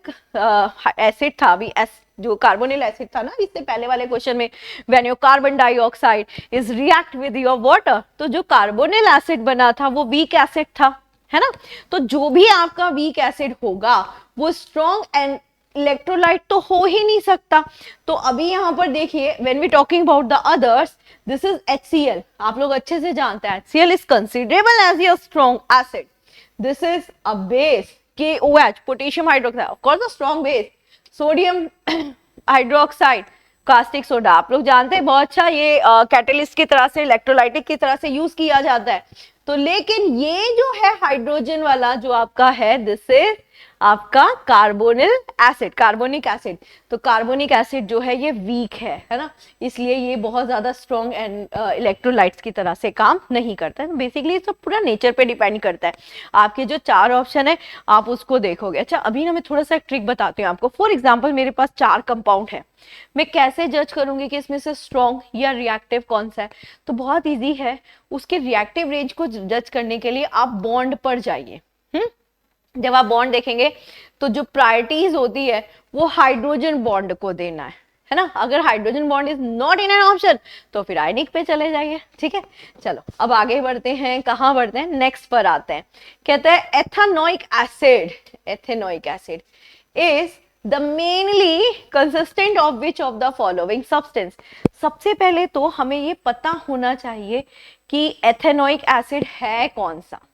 एसिड था, अभी जो कार्बोनिल एसिड था ना इससे पहले वाले क्वेश्चन में, when your carbon dioxide is react with your water, तो जो कार्बोनिल एसिड बना था वो वीक एसिड था, है ना। तो जो भी आपका वीक एसिड होगा वो स्ट्रॉन्ग एंड इलेक्ट्रोलाइट तो हो ही नहीं सकता। तो अभी यहां पर देखिए, when we talking about the others, this is HCl, आप लोग अच्छे से जानते हैं HCl is considerable as your strong acid. This is a base KOH, potassium hydroxide, of course a strong base. Sodium hydroxide, caustic soda, आप लोग जानते हैं बहुत अच्छा, ये कैटलिस्ट की तरह से, इलेक्ट्रोलाइटिक की तरह से यूज किया जाता है। तो लेकिन ये जो है हाइड्रोजन वाला जो आपका है, दिस इज आपका कार्बोनिल एसिड, कार्बोनिक एसिड। तो कार्बोनिक एसिड जो है ये वीक है ना, इसलिए ये बहुत ज्यादा स्ट्रॉन्ग एंड इलेक्ट्रोलाइट्स की तरह से काम नहीं करता है। बेसिकली सब पूरा नेचर पे डिपेंड करता है। आपके जो 4 ऑप्शन है आप उसको देखोगे। अच्छा, अभी ना मैं थोड़ा सा ट्रिक बताती हूँ आपको। फॉर एग्जाम्पल मेरे पास 4 कंपाउंड है, मैं कैसे जज करूंगी कि इसमें से स्ट्रॉन्ग या रिएक्टिव कौन सा है। तो बहुत ईजी है, उसके रिएक्टिव रेंज को जज करने के लिए आप बॉन्ड पर जाइए। जब आप बॉन्ड देखेंगे तो जो प्रायोरिटीज होती है वो हाइड्रोजन बॉन्ड को देना है ना। अगर hydrogen bond is not in an option तो फिर आयनिक पे चले जाइए। ठीक है, चलो अब आगे बढ़ते हैं। कहाँ बढ़ते हैं, नेक्स्ट पर आते हैं। कहते हैं ethanoic acid, ethanoic acid is the mainly consistent of which of the following substance. सबसे पहले तो हमें ये पता होना चाहिए कि एथेनोइक एसिड है कौन सा।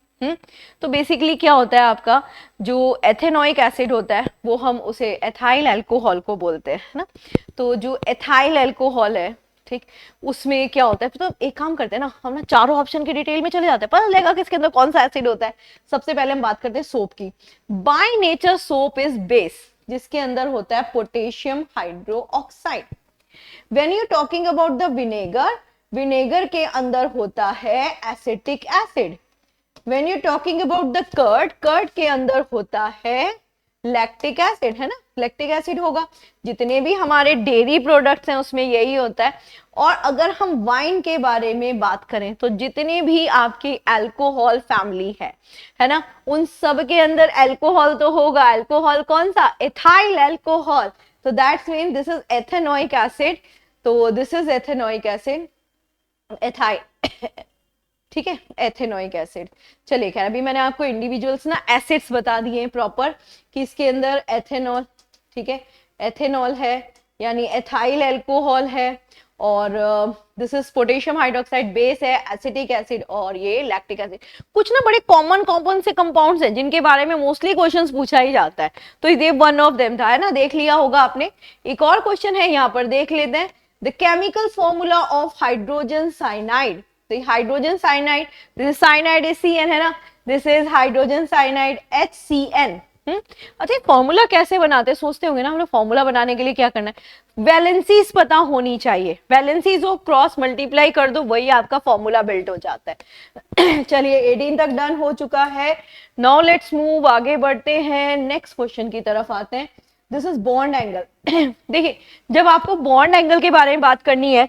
तो बेसिकली क्या होता है, आपका जो एथेनोइक एसिड होता है वो हम उसे एथाइल अल्कोहल को बोलते हैं ना। तो जो एथाइल अल्कोहल है, ठीक, उसमें क्या होता है, तो एक काम करते हैं ना, हम ना चारों ऑप्शन की डिटेल में चले जाते हैं, पता लगेगा किसके अंदर कौन सा एसिड होता है। सबसे पहले हम बात करते हैं सोप की। By nature soap is base, जिसके अंदर होता है potassium hydroxide. When you talking about the vinegar, vinegar के अंदर होता है acetic acid. When you're talking about the curd, curd के अंदर होता है लैक्टिक एसिड, है ना, लैक्टिक एसिड होगा। जितने भी हमारे डेयरी प्रोडक्ट्स हैं उसमें यही होता है। और अगर हम वाइन के बारे में बात करें तो जितने भी आपकी अल्कोहल फैमिली है ना, उन सब के अंदर अल्कोहल तो होगा। अल्कोहल कौन सा, एथाइल अल्कोहल। तो that's mean this is ethanoic acid. तो this is ethanoic acid, ethyl, ठीक है, एथेनोइक एसिड। चलिए खैर, अभी मैंने आपको इंडिविजुअल्स ना एसिड्स बता दिए हैं प्रॉपर कि इसके अंदर एथेनॉल, ठीक है, एथेनॉल है यानी एथाइल अल्कोहल है, और this is potassium hydroxide base है, एसिटिक एसिड, और ये लैक्टिक एसिड। कुछ ना बड़े कॉमन कॉमन से कंपाउंड्स हैं जिनके बारे में मोस्टली क्वेश्चंस पूछा ही जाता है, तो ये वन ऑफ देम था, है ना, देख लिया होगा आपने। एक और क्वेश्चन है यहाँ पर, देख लेते हैं। The chemical formula of hydrogen cyanide. तो hydrogen cyanide, this cyanide is CN, है ना, this is hydrogen cyanide HCN। अच्छा, फॉर्मूला कैसे बनाते हैं सोचते होंगे ना, हम लोग फॉर्मूला बनाने के लिए क्या करना है, वैलेंसीज पता होनी चाहिए, वैलेंसीज हो क्रॉस मल्टीप्लाई कर दो, वही आपका फॉर्मूला बिल्ट हो जाता है। चलिए 18 तक डन हो चुका है। नाउ लेट्स मूव, आगे बढ़ते हैं, नेक्स्ट क्वेश्चन की तरफ आते हैं। This is bond angle. देखिए, जब आपको बॉन्ड एंगल के बारे में बात करनी है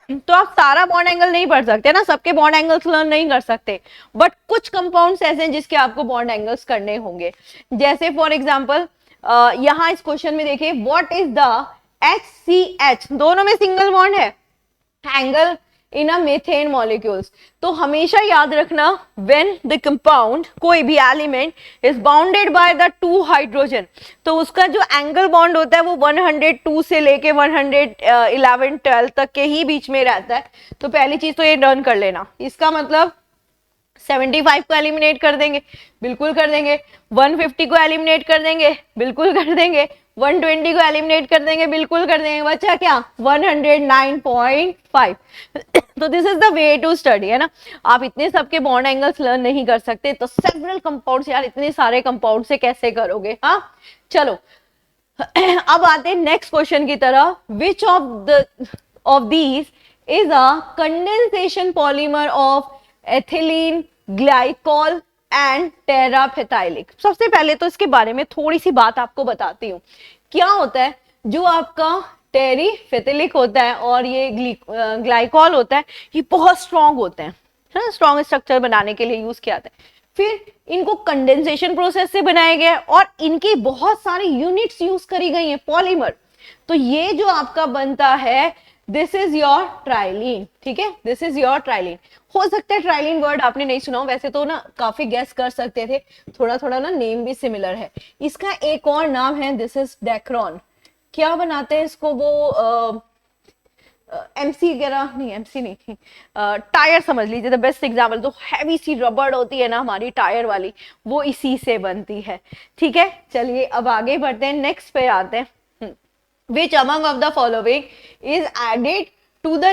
तो आप सारा बॉन्ड एंगल नहीं पढ़ सकते ना, सबके बॉन्ड एंगल्स लर्न नहीं कर सकते, बट कुछ कंपाउंड्स ऐसे हैं जिसके आपको बॉन्ड एंगल्स करने होंगे। जैसे फॉर एग्जांपल यहां इस क्वेश्चन में देखिए, व्हाट इज द HCH, दोनों में सिंगल बॉन्ड है, angle in a methane molecules. तो हमेशा याद रखना, व्हेन द कंपाउंड, कोई भी element is bounded by the 2 hydrogen, तो उसका जो एंगल बॉन्ड होता है वो 102 से लेके 111 12 तक के ही बीच में रहता है। तो पहली चीज तो ये डन कर लेना, इसका मतलब 75 को एलिमिनेट कर देंगे, बिल्कुल कर देंगे, 150 को एलिमिनेट कर देंगे, बिल्कुल कर देंगे, 120 को एलिमिनेट कर देंगे, बिल्कुल कर देंगे, बचा क्या 109.5। तो this is the way to study, है ना। आप इतने सबके बॉन्ड एंगल्स लर्न नहीं कर सकते, तो सेवरल कंपाउंड्स, यार इतने सारे कंपाउंड से कैसे करोगे। हाँ चलो, अब आते हैं नेक्स्ट क्वेश्चन की तरफ। Which of these is a condensation polymer of ethylene glycol and terephthalic. सबसे पहले तो इसके बारे में थोड़ी सी बात आपको बताती हूँ। क्या होता है, जो आपका टेरिफेथिलिक होता है और ये ग्लाइकॉल होता है, ये बहुत स्ट्रॉन्ग होते हैं, है ना, स्ट्रॉन्ग स्ट्रक्चर बनाने के लिए यूज किया जाता है। फिर इनको कंडेंसेशन प्रोसेस से बनाया गया और इनकी बहुत सारी यूनिट्स यूज करी गई हैं, पॉलीमर। तो ये जो आपका बनता है, दिस इज योर ट्राइलिन, ठीक है, दिस इज योर ट्राइलिन। हो सकता है ट्राइलिन वर्ड आपने नहीं सुना हो, वैसे तो ना काफी गेस कर सकते थे, थोड़ा थोड़ा ना नेम भी सिमिलर है। इसका एक और नाम है, दिस इज डेक्रोन। क्या बनाते हैं इसको वो, एमसी वगैरह नहीं, एमसी नहीं, टायर समझ लीजिए, द बेस्ट एग्जाम्पल। जो हैवी सी रबड़ होती है ना हमारी टायर वाली, वो इसी से बनती है, ठीक है। चलिए अब आगे बढ़ते हैं, नेक्स्ट पे आते हैं। Which among of the following is added to the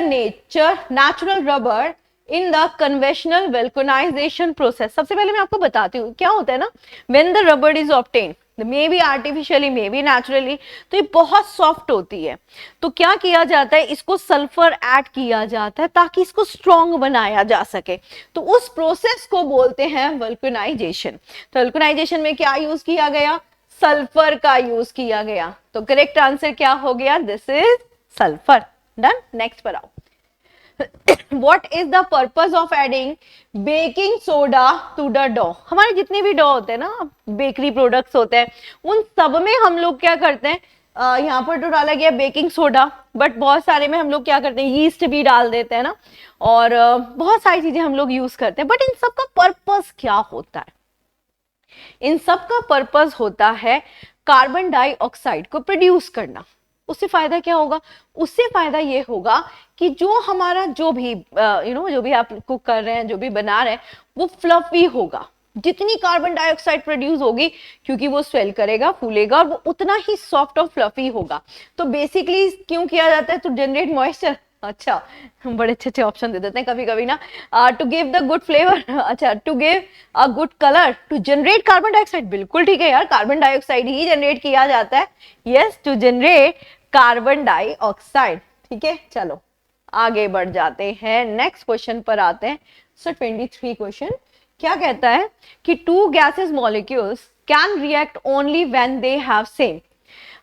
natural rubber in the conventional vulcanization process? सबसे पहले मैं आपको बताती हूँ क्या होता है ना, when the rubber is obtained, may be artificially may be naturally, तो ये बहुत सॉफ्ट होती है। तो क्या किया जाता है, इसको सल्फर ऐड किया जाता है ताकि इसको स्ट्रॉन्ग बनाया जा सके। तो उस प्रोसेस को बोलते हैं वल्कनाइजेशन। तो वल्कनाइजेशन में क्या यूज किया गया, सल्फर का यूज किया गया। तो करेक्ट आंसर क्या हो गया, this is sulphur. Done, next पर आओ। What is the purpose of adding baking soda to the dough? हमारे जितने भी डो होते हैं ना, बेकरी प्रोडक्ट्स होते हैं, उन सब में हम लोग क्या करते हैं, यहाँ पर तो डाला गया बेकिंग सोडा, बट बहुत सारे में हम लोग क्या करते हैं, यीस्ट भी डाल देते हैं ना, और बहुत सारी चीजें हम लोग यूज करते हैं। बट इन सब का पर्पस क्या होता है, इन सब का पर्पस होता है कार्बन डाइऑक्साइड को प्रोड्यूस करना। उससे फायदा क्या होगा, उससे फायदा ये होगा कि जो हमारा जो भी जो भी आप कुक कर रहे हैं, जो भी बना रहे हैं, वो फ्लफी होगा। जितनी कार्बन डाइऑक्साइड प्रोड्यूस होगी, क्योंकि वो स्वेल करेगा, फूलेगा, और वो उतना ही सॉफ्ट और फ्लफी होगा। तो बेसिकली क्यों किया जाता है, टू जनरेट मॉइस्चर। अच्छा, हम बड़े अच्छे अच्छे ऑप्शन दे देते हैं कभी कभी ना, to give the good flavour, अच्छा to give a good colour, to generate carbon dioxide. बिल्कुल ठीक है यार, कार्बन डाइऑक्साइड ही जनरेट किया जाता है, yes, to generate carbon dioxide, ठीक है। चलो आगे बढ़ जाते हैं, नेक्स्ट क्वेश्चन पर आते हैं। सो 23 क्वेश्चन क्या कहता है कि two gases molecules can react only when they have same.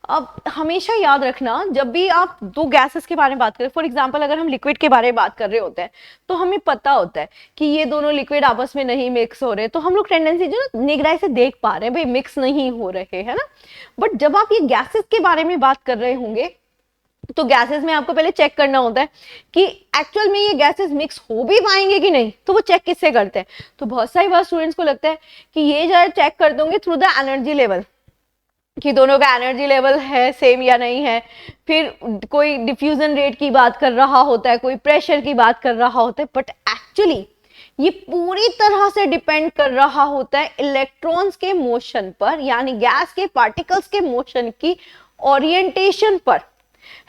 अब हमेशा याद रखना, जब भी आप दो गैसेस के बारे में बात करें, फॉर एग्जांपल अगर हम लिक्विड के बारे में बात कर रहे होते हैं, तो हमें पता होता है कि ये दोनों लिक्विड आपस में नहीं मिक्स हो रहे, तो हम लोग टेंडेंसी जो निगरानी से देख पा रहे हैं भाई मिक्स नहीं हो रहे, है ना। बट जब आप ये गैसेस के बारे में बात कर रहे होंगे, तो गैसेस में आपको पहले चेक करना होता है कि एक्चुअल में ये गैसेस मिक्स हो भी पाएंगे कि नहीं। तो वो चेक किससे करते हैं, तो बहुत सारी बार स्टूडेंट्स को लगता है कि ये जरा चेक कर दोगे थ्रू द एनर्जी लेवल, कि दोनों का एनर्जी लेवल है सेम या नहीं है। फिर कोई डिफ्यूजन रेट की बात कर रहा होता है, कोई प्रेशर की बात कर रहा होता है, बट एक्चुअली ये पूरी तरह से डिपेंड कर रहा होता है इलेक्ट्रॉन्स के मोशन पर, यानी गैस के पार्टिकल्स के मोशन की ओरिएंटेशन पर।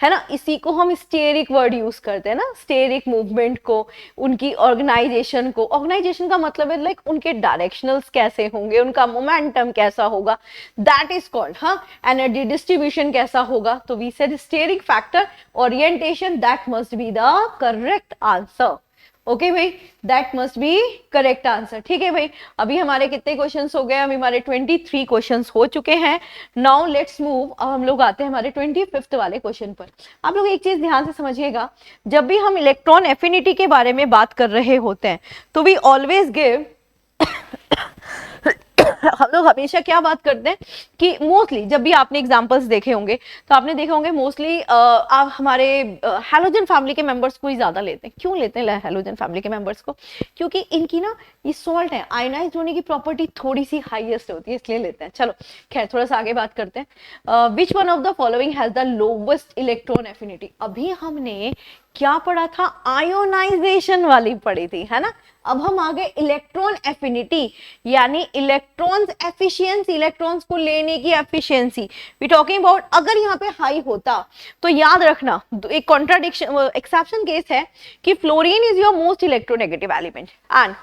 है ना, इसी को हम स्टेरिक वर्ड यूज करते हैं ना, स्टेरिक मूवमेंट को, उनकी ऑर्गेनाइजेशन को। ऑर्गेनाइजेशन का मतलब है लाइक उनके डायरेक्शनल्स कैसे होंगे, उनका मोमेंटम कैसा होगा, दैट इज कॉल्ड, हाँ, एनर्जी डिस्ट्रीब्यूशन कैसा होगा। तो we said steric factor, orientation, that must be the correct answer. Okay भाई, that must be correct answer. ठीक है भाई, अभी हमारे कितने क्वेश्चंस हो गए, अभी हमारे 23 क्वेश्चंस हो चुके हैं। नाउ लेट्स मूव, अब हम लोग आते हैं हमारे 25th वाले क्वेश्चन पर। आप लोग एक चीज ध्यान से समझिएगा, जब भी हम इलेक्ट्रॉन एफिनिटी के बारे में बात कर रहे होते हैं तो वी ऑलवेज गिव हम लोग हमेशा क्या बात करते हैं कि मोस्टली जब भी आपने एग्जांपल्स देखे होंगे तो आपने देखा होंगे मोस्टली आप हमारे हैलोजन फैमिली के मेंबर्स को ही ज्यादा लेते हैं। क्यों लेते हैं हैलोजन फैमिली के मेंबर्स को? क्योंकि इनकी ना ये सॉल्ट है, आयनाइज्ड होने की प्रॉपर्टी थोड़ी सी हाईएस्ट होती है, इसलिए लेते हैं। चलो खैर, थोड़ा सा आगे बात करते हैं। Which one of the following has the lowest electron affinity? अभी हमने क्या पढ़ा था? आयोनाइजेशन वाली पढ़ी थी, है ना। अब हम आ गए इलेक्ट्रॉन एफिनिटी, यानी इलेक्ट्रॉन्स एफिशिएंसी, इलेक्ट्रॉन्स को लेने की एफिशिएंसी वी टॉकिंग अबाउट। अगर यहाँ पे हाई होता तो याद रखना, एक कॉन्ट्राडिक्शन एक्सेप्शन केस है कि fluorine is your most electronegative element and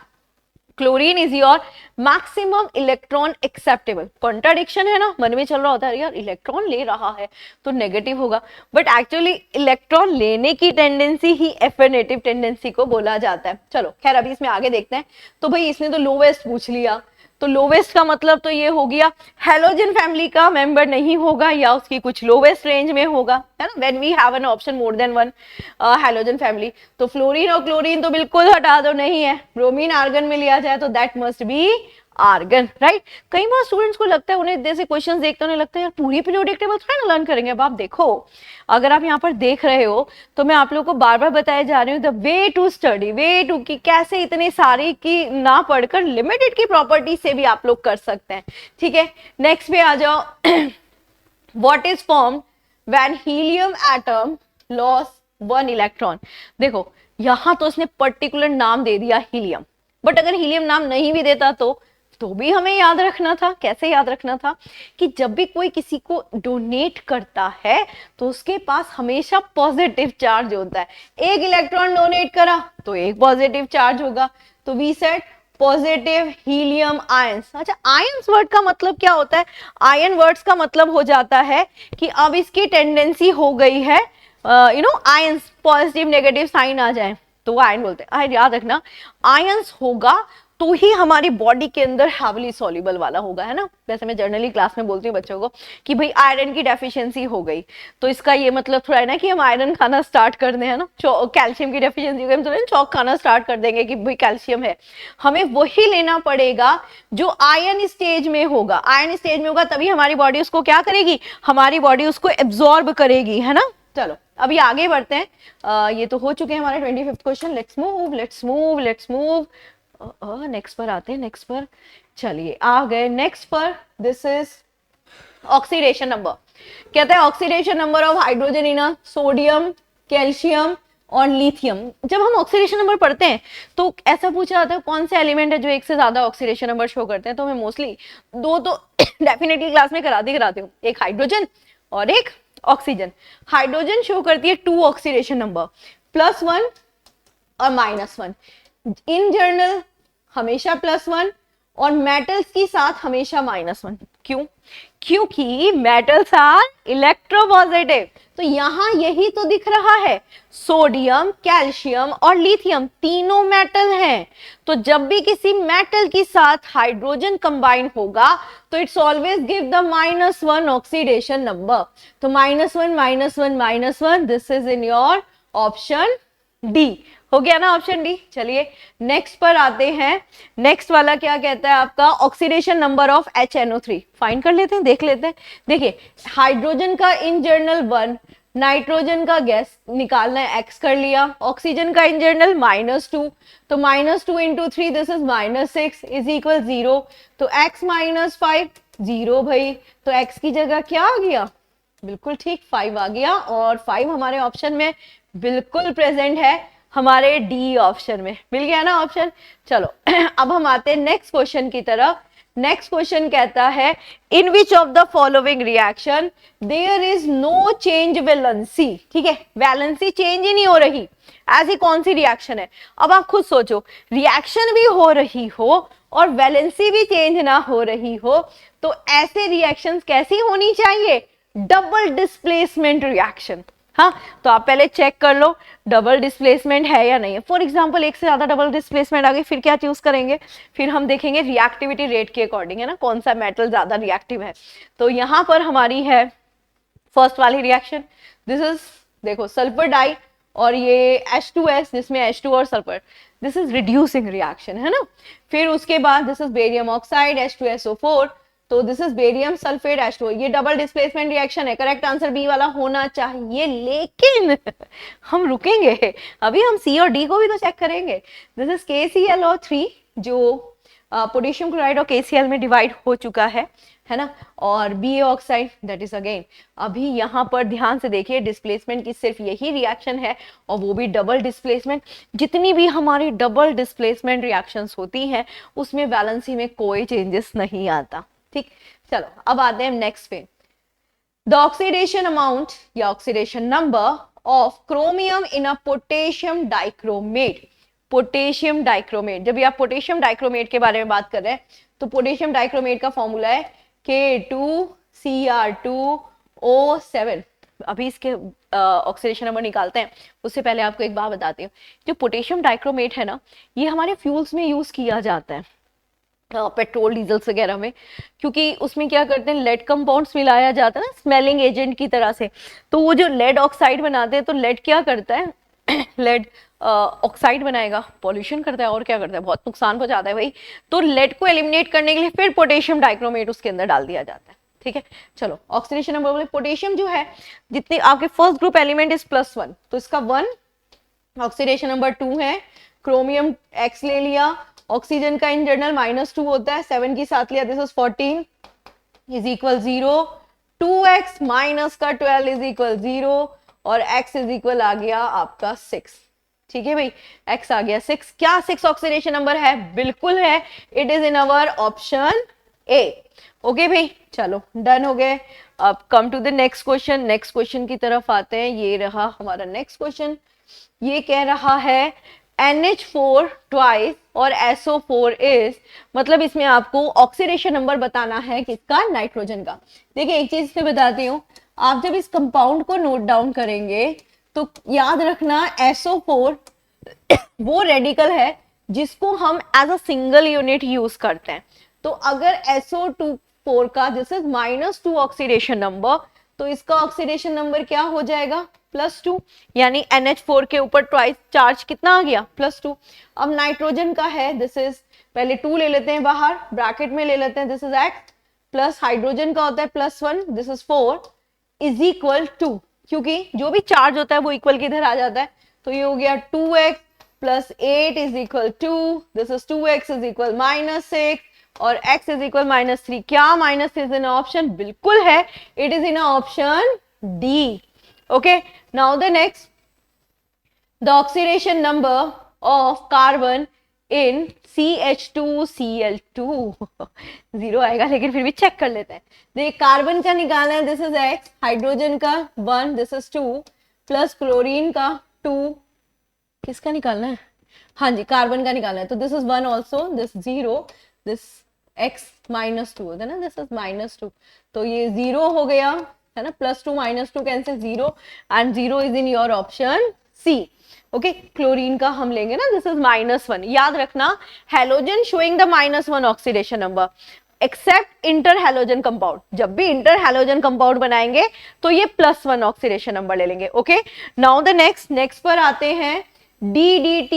chlorine is your maximum electron acceptable. Contradiction है ना, मन में चल रहा होता है यार इलेक्ट्रॉन ले रहा है तो नेगेटिव होगा, बट एक्चुअली इलेक्ट्रॉन लेने की टेंडेंसी ही एफिनेटिव टेंडेंसी को बोला जाता है। चलो खैर, अभी इसमें आगे देखते हैं। तो भाई इसने तो लोवेस्ट पूछ लिया, तो लोवेस्ट का मतलब तो ये हो गया हैलोजन फैमिली का मेंबर नहीं होगा या उसकी कुछ लोवेस्ट रेंज में होगा, है ना। When we have an option more than one halogen family, तो फ्लोरीन और क्लोरीन तो बिल्कुल हटा दो, नहीं है। ब्रोमीन आर्गन में लिया जाए तो that must be argon, right. कई बार स्टूडेंट्स को लगता है, उन्हें जैसे क्वेश्चंस देखते उन्हें लगता है यार पूरी पीरियोडिक टेबल थोड़ा ना लर्न करेंगे। अब आप देखो, अगर आप यहाँ पर देख रहे हो तो मैं आप लोगों को बार बार बताया जा रही हूँ the way to study, way to की कैसे इतने सारी की ना पढ़कर लिमिटेड की प्रॉपर्टी से भी आप लोग कर सकते हैं। ठीक है, नेक्स्ट पे आ जाओ। What is form when helium atom loss 1 electron? देखो यहां तो उसने पर्टिकुलर नाम दे दिया हीलियम, बट अगर हीलियम नाम नहीं भी देता तो भी हमें याद रखना था। कैसे याद रखना था? कि जब भी कोई किसी को डोनेट करता है तो उसके पास हमेशा पॉजिटिव चार्ज होता है। एक इलेक्ट्रॉन डोनेट करा तो एक पॉजिटिव चार्ज होगा, तो we said positive helium ions. अच्छा, आयंस वर्ड का मतलब क्या होता है? आयन वर्ड्स का मतलब हो जाता है कि अब इसकी टेंडेंसी हो गई है आयंस पॉजिटिव नेगेटिव साइन आ जाए तो वो आयन बोलते हैं। याद रखना, आयंस होगा तो ही हमारी बॉडी के अंदर हैवली सॉल्युबल वाला होगा, है ना। वैसे मैं जर्नली क्लास में बोलती हूँ बच्चों को कि भाई आयरन की डेफिशिएंसी हो गई तो इसका ये मतलब थोड़ा है ना कि हम आयरन खाना स्टार्ट कर दें, है ना। कैल्शियम की डेफिशिएंसी हो गई, हम थोड़ा चौक खाना स्टार्ट कर देंगे कि भाई कैल्शियम है। हमें वही लेना पड़ेगा जो आयन स्टेज में होगा। आयन स्टेज में होगा तभी हमारी बॉडी उसको क्या करेगी, हमारी बॉडी उसको एब्जॉर्ब करेगी, है ना। चलो अभी आगे बढ़ते हैं। ये तो हो चुके हैं हमारे 25th question. Let's move let's move let's move next पर आते हैं, नेक्स्ट पर चलिए आ गए नेक्स्ट पर। This is oxidation number. कहता है oxidation number of hydrogen in sodium, calcium और लिथियम। जब हम ऑक्सीडेशन नंबर पढ़ते हैं तो ऐसा पूछा जाता है कौन से एलिमेंट है जो एक से ज्यादा ऑक्सीडेशन नंबर शो करते हैं, तो मैं मोस्टली दो तो डेफिनेटली क्लास में कराती हूँ, एक हाइड्रोजन और एक ऑक्सीजन। हाइड्रोजन शो करती है 2 ऑक्सीडेशन नंबर, +1 और -1। इन जर्नल हमेशा +1 और मेटल्स के साथ हमेशा -1। क्यों? क्योंकि मेटल्स आर इलेक्ट्रोपॉजिटिव। तो यहां यही तो दिख रहा है, सोडियम, कैल्शियम और लिथियम तीनों मेटल हैं। तो जब भी किसी मेटल के साथ हाइड्रोजन कंबाइन होगा तो it's always give the -1 oxidation number. तो -1 -1 -1, this is in your option D. हो गया ना ऑप्शन डी। चलिए नेक्स्ट पर आते हैं। नेक्स्ट वाला क्या कहता है आपका? Oxidation number of HNO3 find कर लेते हैं, देख लेते हैं। देखिए हाइड्रोजन का इन जर्नल 1, नाइट्रोजन का गैस निकालना है, x कर लिया। ऑक्सीजन का इन जर्नल -2, तो -2 × 3 दिस इज -6 इज इक्वल 0। तो x -5 0 भाई, तो x की जगह क्या आ गया? बिल्कुल ठीक 5 आ गया, और 5 हमारे ऑप्शन में बिल्कुल प्रेजेंट है, हमारे डी ऑप्शन में मिल गया ना ऑप्शन। चलो अब हम आते हैं नेक्स्ट क्वेश्चन की तरफ। नेक्स्ट क्वेश्चन कहता है in which of the following reaction there is no change valency, ठीक है, वैलेंसी चेंज ही नहीं हो रही, ऐसी कौन सी रिएक्शन है? अब आप खुद सोचो, रिएक्शन भी हो रही हो और वैलेंसी भी चेंज ना हो रही हो, तो ऐसे रिएक्शंस कैसी होनी चाहिए? Double displacement reaction. हाँ, तो आप पहले चेक कर लो डबल डिस्प्लेसमेंट है या नहीं है। फॉर एग्जांपल एक से ज्यादा डबल डिस्प्लेसमेंट आ गई, फिर क्या चूज करेंगे? फिर हम देखेंगे रिएक्टिविटी रेट के अकॉर्डिंग, है ना, कौन सा मेटल ज्यादा रिएक्टिव है। तो यहाँ पर हमारी है फर्स्ट वाली रिएक्शन, दिस इज देखो सल्फर डाई और ये H2S जिसमें H2 और sulphur, this is reducing reaction, है ना। फिर उसके बाद this is barium oxide H2SO4, तो this is barium sulphate H2O, ये डबल डिस्प्लेसमेंट रिएक्शन है। करेक्ट आंसर बी वाला होना चाहिए, लेकिन हम रुकेंगे, अभी हम सी और डी को भी तो चेक करेंगे। दिस इज KClO3 जो पोटेशियम क्लोराइड और KCl में डिवाइड हो चुका है ना, और BA oxide that is again, अभी यहाँ पर ध्यान से देखिए डिस्प्लेसमेंट की सिर्फ यही रिएक्शन है और वो भी डबल डिस्प्लेसमेंट। जितनी भी हमारी डबल डिस्प्लेसमेंट रिएक्शंस होती हैं उसमें वैलेंसी में कोई चेंजेस नहीं आता, ठीक। चलो अब आते हैं नेक्स्ट पे, द ऑक्सीडेशन अमाउंट या oxidation number of chromium in a potassium dichromate. Potassium dichromate, जब भी आप पोटेशियम डाइक्रोमेट के बारे में बात कर रहे हैं तो पोटेशियम डाइक्रोमेट का फॉर्मूला है K2Cr2O7। अभी इसके ऑक्सीडेशन नंबर निकालते हैं उससे पहले आपको एक बात बताती हूँ, जो पोटेशियम डाइक्रोमेट है ना, ये हमारे फ्यूल्स में यूज किया जाता है, पेट्रोल डीजल्स वगैरह में, क्योंकि उसमें क्या करते हैं लेड कंपाउंड्स मिलाया जाता है ना, स्मेलिंग एजेंट की तरह से। तो वो जो लेड ऑक्साइड बनाते हैं, तो लेड क्या करता है लेड ऑक्साइड बनाएगा, पॉल्यूशन करता है और क्या करता है, बहुत नुकसान पहुंचाता है भाई। तो लेड को एलिमिनेट करने के लिए फिर पोटेशियम डाइक्रोमेट उसके अंदर डाल दिया जाता है, ठीक है। चलो ऑक्सीडेशन नंबर, पोटेशियम जो है जितने आपके फर्स्ट ग्रुप एलिमेंट इज +1, तो इसका 1, ऑक्सीडेशन नंबर 2 है, क्रोमियम X ले लिया, ऑक्सीजन का इन जनरल -2 होता है, 7 की साथ लिया, this is 14 is equal 0, 2x minus का 12 इज इक्वल 0 और x इज इक्वल आ गया आपका 6, ठीक है भाई, x आ गया 6। क्या 6 ऑक्सीडेशन नंबर है? बिल्कुल है, it is in our option A. Okay भाई, चलो डन हो गए। अब come to the next question, next question की तरफ आते हैं। ये रहा हमारा नेक्स्ट क्वेश्चन, ये कह रहा है NH4 ट्वाइस और SO4 इज, मतलब इसमें आपको ऑक्सीडेशन नंबर बताना है किसका? नाइट्रोजन का। देखिए एक चीज इसमें बताती हूँ, आप जब इस कंपाउंड को नोट डाउन करेंगे तो याद रखना SO4 वो रेडिकल है जिसको हम as a single unit use करते हैं। तो अगर SO4 का दिस इज -2 ऑक्सीडेशन नंबर, तो इसका ऑक्सीडेशन नंबर क्या हो जाएगा? +2, यानी NH4 के ऊपर ट्वाइस चार्ज कितना आ गया? +2। अब नाइट्रोजन का है, दिस इज, पहले 2 ले लेते हैं बाहर, ब्रैकेट में ले लेते हैं, this is X, plus hydrogen का होता है +1, दिस इज 4 इज इक्वल 2, क्योंकि जो भी चार्ज होता है वो इक्वल किधर आ जाता है, तो ये हो गया 2x plus 8 is equal 2, this is 2x is equal -6 और x इज इक्वल -3। क्या माइनस इज इन ऑप्शन? बिल्कुल है, it is in option D. Okay, now the next, the oxidation number of carbon in CH2Cl2 0 आएगा, लेकिन फिर भी चेक कर लेते हैं। देख कार्बन का निकालना है, दिस इज X, हाइड्रोजन का 1, दिस इज 2, प्लस क्लोरीन का 2, किसका निकालना है? हाँ जी, कार्बन का निकालना है, तो this is 1 also, this 0, this X -2 होता है ना, दिस इज -2, तो ये 0 हो गया, है ना, +2 -2 cancel, 0 and 0 is in your option C. Okay, chlorine का हम लेंगे ना, दिस इज -1। याद रखना, halogen showing the -1 oxidation number except inter halogen compound. जब भी इंटर हैलोजन कंपाउंड बनाएंगे तो ये +1 ऑक्सीडेशन नंबर ले लेंगे। ओके, नाउ द नेक्स्ट पर आते हैं, DDT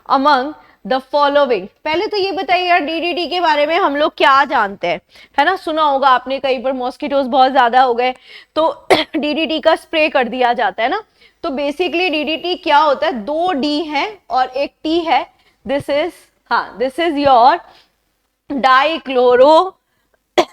अमंग द फॉलोइंग। पहले तो ये बताइए यार, DDT के बारे में हम लोग क्या जानते हैं, है ना, सुना होगा आपने कहीं पर मॉस्किटोज बहुत ज्यादा हो गए तो DDT का स्प्रे कर दिया जाता है ना। तो बेसिकली DDT क्या होता है, 2 D है और एक T है, this is your dichloro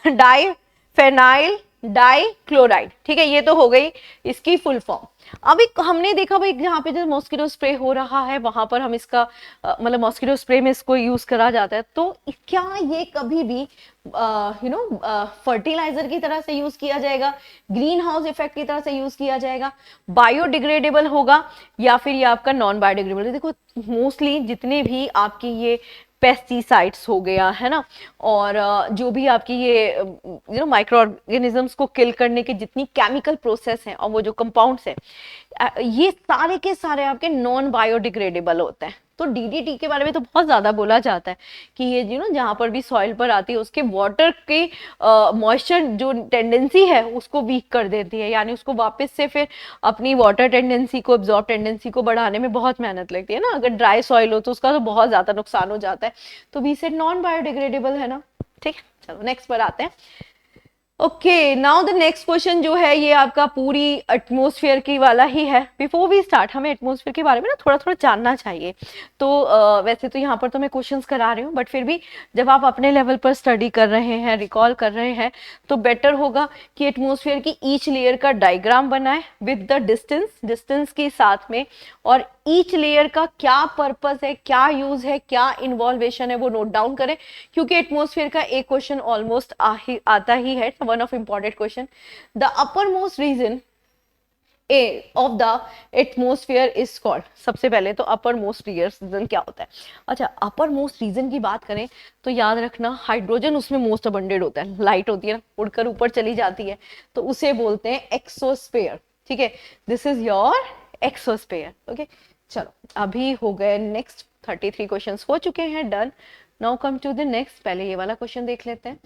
diphenyl dichloride. ठीक है, ये तो हो गई इसकी फुल फॉर्म। अभी हमने देखा भाई जहाँ पे जो मॉस्किटो स्प्रे हो रहा है वहां पर हम इसका मतलब मॉस्किटो स्प्रे में इसको यूज करा जाता है, तो क्या ये कभी भी फर्टिलाइजर की तरह से यूज किया जाएगा, ग्रीन हाउस इफेक्ट की तरह से यूज किया जाएगा, बायोडिग्रेडेबल होगा, या फिर ये आपका नॉन बायोडिग्रेडेबल? देखो मोस्टली जितने भी आपकी ये पेस्टिसाइड्स हो गया है ना, और जो भी आपकी ये माइक्रो ऑर्गेनिजम्स को किल करने के जितनी केमिकल प्रोसेस हैं और वो जो कंपाउंड्स हैं, ये सारे के सारे आपके नॉन बायोडिग्रेडेबल होते हैं। तो डीडीटी के बारे में तो बहुत ज्यादा बोला जाता है कि ये जहाँ पर भी सॉइल पर आती है उसके वाटर के मॉइस्चर जो टेंडेंसी है उसको वीक कर देती है, यानी उसको वापस से फिर अपनी वाटर टेंडेंसी को, एब्जॉर्ब टेंडेंसी को बढ़ाने में बहुत मेहनत लगती है ना। अगर ड्राई सॉइल हो तो उसका तो बहुत ज्यादा नुकसान हो जाता है। तो वी सेड नॉन बायोडिग्रेडेबल है ना। ठीक है, चलो नेक्स्ट पर आते हैं। Okay, now the next question जो है ये आपका पूरी एटमॉस्फेयर की वाला ही है। बिफोर वी स्टार्ट हमें एटमॉस्फेयर के बारे में ना थोड़ा थोड़ा जानना चाहिए। तो वैसे तो यहाँ पर तो मैं क्वेश्चंस करा रही हूँ, बट फिर भी जब आप अपने लेवल पर स्टडी कर रहे हैं, रिकॉल कर रहे हैं, तो बेटर होगा कि एटमॉस्फेयर की ईच लेयर का डायग्राम बनाए विद द डिस्टेंस के साथ में, और ईच लेयर का क्या पर्पस है, क्या यूज है, क्या इन्वॉल्वेशन है वो नोट डाउन करें, क्योंकि एटमॉस्फेयर का एक क्वेश्चन ऑलमोस्ट आता ही है, one of important question. The upper most region A of the atmosphere is called. सबसे पहले तो अपर मोस्ट रीजन क्या होता है? अच्छा, अपर मोस्ट रीजन की बात करें तो याद रखना हाइड्रोजन उसमें मोस्ट अबंडेंट होता है, लाइट होती है ना, उड़कर ऊपर चली जाती है, तो उसे बोलते हैं एक्सोस्फेयर। ठीक है, this is your exosphere. Okay, चलो अभी हो गए नेक्स्ट 33 क्वेश्चंस हो चुके हैं, done. Now come to the next. पहले ये वाला क्वेश्चन देख लेते हैं।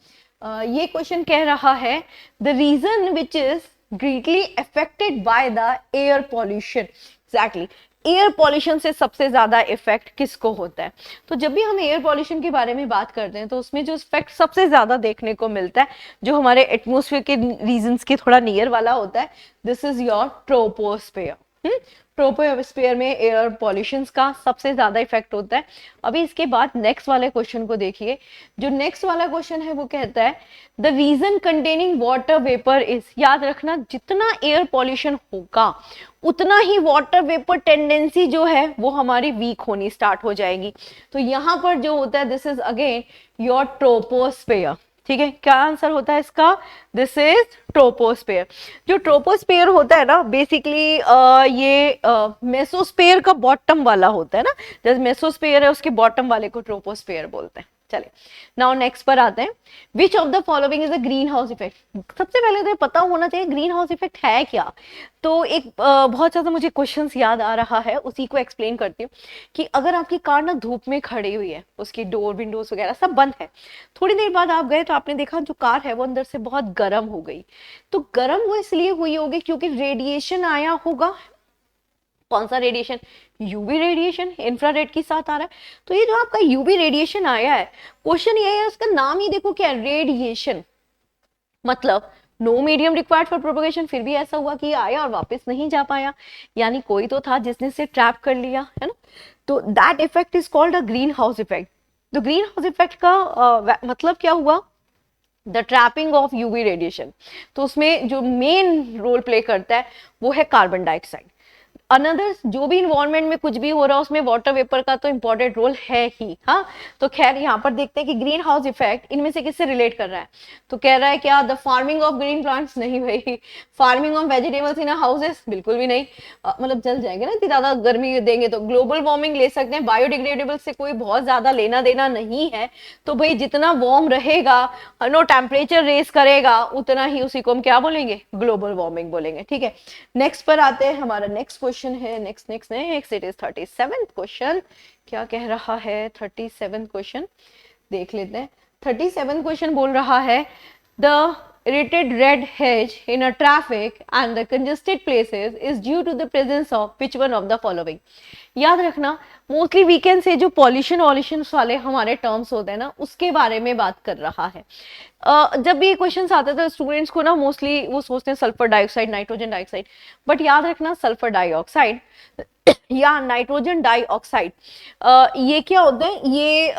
ये क्वेश्चन कह रहा है the region which is greatly affected by the air pollution। Exactly, air pollution से सबसे ज्यादा इफेक्ट किसको होता है? तो जब भी हम एयर पॉल्यूशन के बारे में बात करते हैं तो उसमें जो इफेक्ट सबसे ज्यादा देखने को मिलता है, जो हमारे एटमॉस्फेयर के रीजन्स के थोड़ा नियर वाला होता है, this is your troposphere. Troposphere में एयर पॉल्यूशन का सबसे ज्यादा इफेक्ट होता है। अभी इसके बाद नेक्स्ट वाले क्वेश्चन को देखिए। जो नेक्स्ट वाला क्वेश्चन है वो कहता है the reason containing water vapour is. याद रखना जितना एयर पॉल्यूशन होगा उतना ही वाटर वेपर टेंडेंसी जो है वो हमारी वीक होनी स्टार्ट हो जाएगी। तो यहाँ पर जो होता है this is again your troposphere. ठीक है, क्या आंसर होता है इसका? This is troposphere. जो ट्रोपोस्फेयर होता है ना बेसिकली ये मेसोस्फेयर का बॉटम वाला होता है ना, जैसे मेसोस्फेयर है उसके बॉटम वाले को ट्रोपोस्फेयर बोलते हैं। चले नाउ नेक्स्ट पर आते हैं। विच of the following is a green house effect? सबसे पहले तो ये पता होना चाहिए ग्रीन हाउस इफेक्ट है क्या। तो एक बहुत ज्यादा मुझे क्वेश्चंस याद आ रहा है, उसी को एक्सप्लेन करती हूँ कि अगर आपकी कार ना धूप में खड़ी हुई है, उसकी डोर विंडोज वगैरह सब बंद है, थोड़ी देर बाद आप गए तो आपने देखा जो कार है वो अंदर से बहुत गर्म हो गई। तो गर्म वो इसलिए हुई होगी क्योंकि रेडिएशन आया होगा। कौन सा रेडिएशन? यूवी रेडिएशन, इंफ्रारेड के साथ आ रहा है। तो ये जो आपका यूवी रेडिएशन आया है, क्वेश्चन ये है उसका नाम ही देखो क्या, रेडिएशन। मतलब no medium required for propagation, फिर भी ऐसा हुआ कि ये आया और वापस नहीं जा पाया, यानी कोई तो था जिसने इसे ट्रैप कर लिया है ना। तो that effect is called a green house effect. तो ग्रीन हाउस इफेक्ट का मतलब क्या हुआ? The trapping of UV radiation. तो उसमें जो मेन रोल प्ले करता है वो है कार्बन डाइऑक्साइड। अनदर जो भी इन्वायरमेंट में कुछ भी हो रहा है उसमें वाटर वेपर का तो इंपॉर्टेंट रोल है ही। हाँ, तो खैर यहाँ पर देखते हैं कि ग्रीन हाउस इफेक्ट इनमें से किससे रिलेट कर रहा है। तो कह रहा है क्या the farming of green plants? नहीं भाई। Farming of vegetables in houses? बिल्कुल भी नहीं। मतलब जल जाएंगे ना, इतनी ज्यादा गर्मी देंगे तो। ग्लोबल वार्मिंग ले सकते हैं, बायोडिग्रेडेबल से कोई बहुत ज्यादा लेना देना नहीं है। तो भाई जितना वार्म रहेगा, नो टेम्परेचर रेस करेगा, उतना ही उसी को हम क्या बोलेंगे? ग्लोबल वार्मिंग बोलेंगे। ठीक है, नेक्स्ट पर आते हैं। हमारा नेक्स्ट क्वेश्चन है next it is 37th question. क्या कह रहा है 37th क्वेश्चन? देख लेते हैं। 37th क्वेश्चन बोल रहा है the irritated red hedge in a traffic and the congested places is due to the presence of which one of the following। याद रखना मोस्टली वीकेंड से जो पॉल्यूशन वाले हमारे टर्म्स होते हैं ना उसके बारे में बात कर रहा है। जब भी ये क्वेश्चन आते थे स्टूडेंट्स को ना मोस्टली वो सोचते हैं sulphur dioxide, nitrogen dioxide, but याद रखना सल्फर डाइऑक्साइड या नाइट्रोजन डाइऑक्साइड ये क्या होते हैं? ये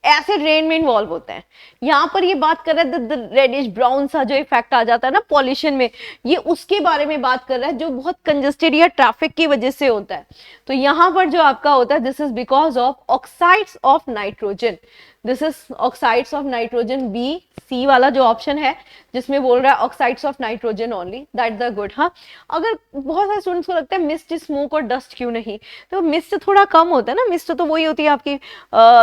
एसिड रेन में इन्वॉल्व होते हैं। यहाँ पर ये बात कर रहा है रेडिश ब्राउन सा जो इफेक्ट आ जाता है ना पॉल्यूशन में, ये उसके बारे में बात कर रहा है जो बहुत कंजेस्टेड या ट्रैफिक की वजह से होता है। तो यहाँ पर जो आपका होता है this is because of oxides of nitrogen, this is oxides of nitrogen, B C वाला जो ऑप्शन है जिसमें बोल रहा है oxides of nitrogen only, that the good. हाँ, अगर बहुत सारे स्टूडेंट्स को लगता है मिस्ट, स्मोक और डस्ट क्यों नहीं, तो मिस्ट थोड़ा कम होता है ना, मिस्ट तो वही होती है आपकी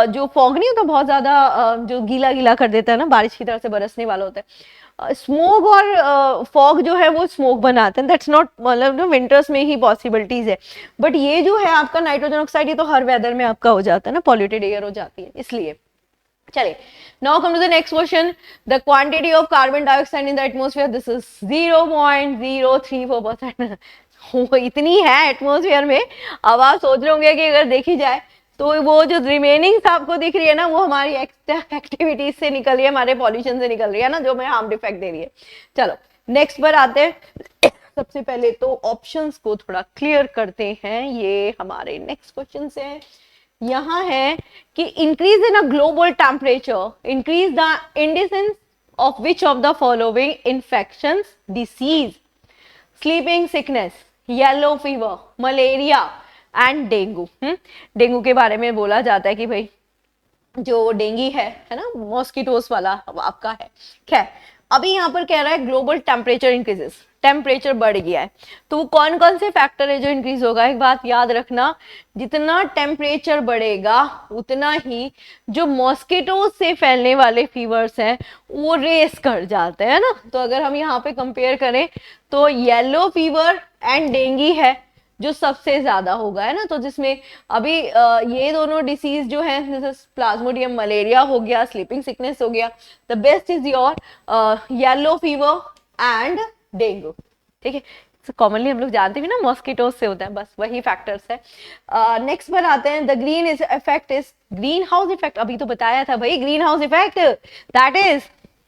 जो फॉग नहीं होता बहुत ज्यादा जो गीला गीला कर देता है ना, बारिश की तरह से बरसने वाला होता है। स्मोक और फॉग जो है वो स्मोक बनाते हैं, दैट्स नॉट, मतलब विंटर्स में ही पॉसिबिलिटीज है, बट ये जो है आपका नाइट्रोजन ऑक्साइड ये तो हर वेदर में आपका हो जाता है ना, पॉल्यूटेड एयर हो जाती है इसलिए। चलिए, now come to the next question, the quantity of carbon dioxide in the atmosphere, this is 0.034%। इतनी है एटमॉस्फेयर में। अब आप सोच रहे होंगे कि अगर देखी जाए तो वो जो रिमेनिंग आपको दिख रही है ना, वो हमारी एक्स्ट्रा एक्टिविटीज से निकल रही है, हमारे पॉल्यूशन से निकल रही है ना, जो हमें हार्म इफेक्ट दे रही है। चलो नेक्स्ट पर आते हैं। सबसे पहले तो ऑप्शंस को थोड़ा क्लियर करते हैं, ये हमारे नेक्स्ट क्वेश्चन है। यहाँ है कि increase in a global temperature increase the incidence of which of the following infections, disease, sleeping sickness, yellow fever, malaria and dengue. Dengue के बारे में बोला जाता है कि भाई जो डेंगी है ना, मॉस्किटोस वाला आपका है। खैर, अभी यहाँ पर कह रहा है ग्लोबल टेम्परेचर इंक्रीजेस, टेम्परेचर बढ़ गया है, तो वो कौन कौन से फैक्टर है जो इंक्रीज होगा। एक बात याद रखना, जितना टेम्परेचर बढ़ेगा उतना ही जो मॉस्किटोज से फैलने वाले फीवर्स हैं वो रेस कर जाते हैं ना। तो अगर हम यहाँ पे कंपेयर करें तो येलो फीवर एंड डेंगी है जो सबसे ज्यादा होगा, है ना। तो जिसमें अभी ये दोनों डिसीज जो है, जैसे प्लाज्मोडियम मलेरिया हो गया, स्लीपिंग सिकनेस हो गया, the best is your yellow fever and dengue. ठीक है, कॉमनली हम लोग जानते भी ना मॉस्किटोज से होता है, बस वही फैक्टर्स है। नेक्स्ट पर आते हैं, the green is effect is green house effect, अभी तो बताया था भाई green house effect, that is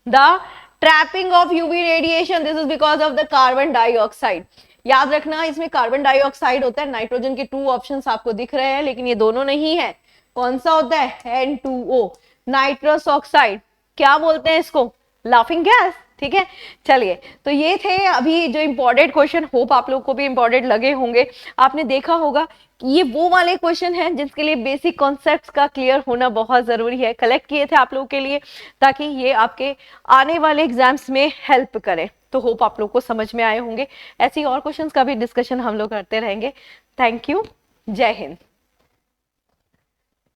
the trapping of UV radiation, this is because of the carbon dioxide. याद रखना इसमें कार्बन डाइऑक्साइड होता है, नाइट्रोजन के 2 ऑप्शंस आपको दिख रहे हैं लेकिन ये दोनों नहीं है। कौन सा होता है, N2O, नाइट्रस ऑक्साइड, क्या बोलते हैं इसको, लाफिंग गैस। ठीक है, चलिए, तो ये थे अभी जो इंपॉर्टेंट क्वेश्चन, होप आप लोग को भी इंपॉर्टेंट लगे होंगे। आपने देखा होगा कि ये वो वाले क्वेश्चन हैं जिसके लिए बेसिक कॉन्सेप्ट्स का क्लियर होना बहुत जरूरी है, कलेक्ट किए थे आप लोगों के लिए ताकि ये आपके आने वाले एग्जाम्स में हेल्प करे। तो होप आप लोग को समझ में आए होंगे। ऐसी और क्वेश्चंस का भी डिस्कशन हम लोग करते रहेंगे। थैंक यू, जय हिंद।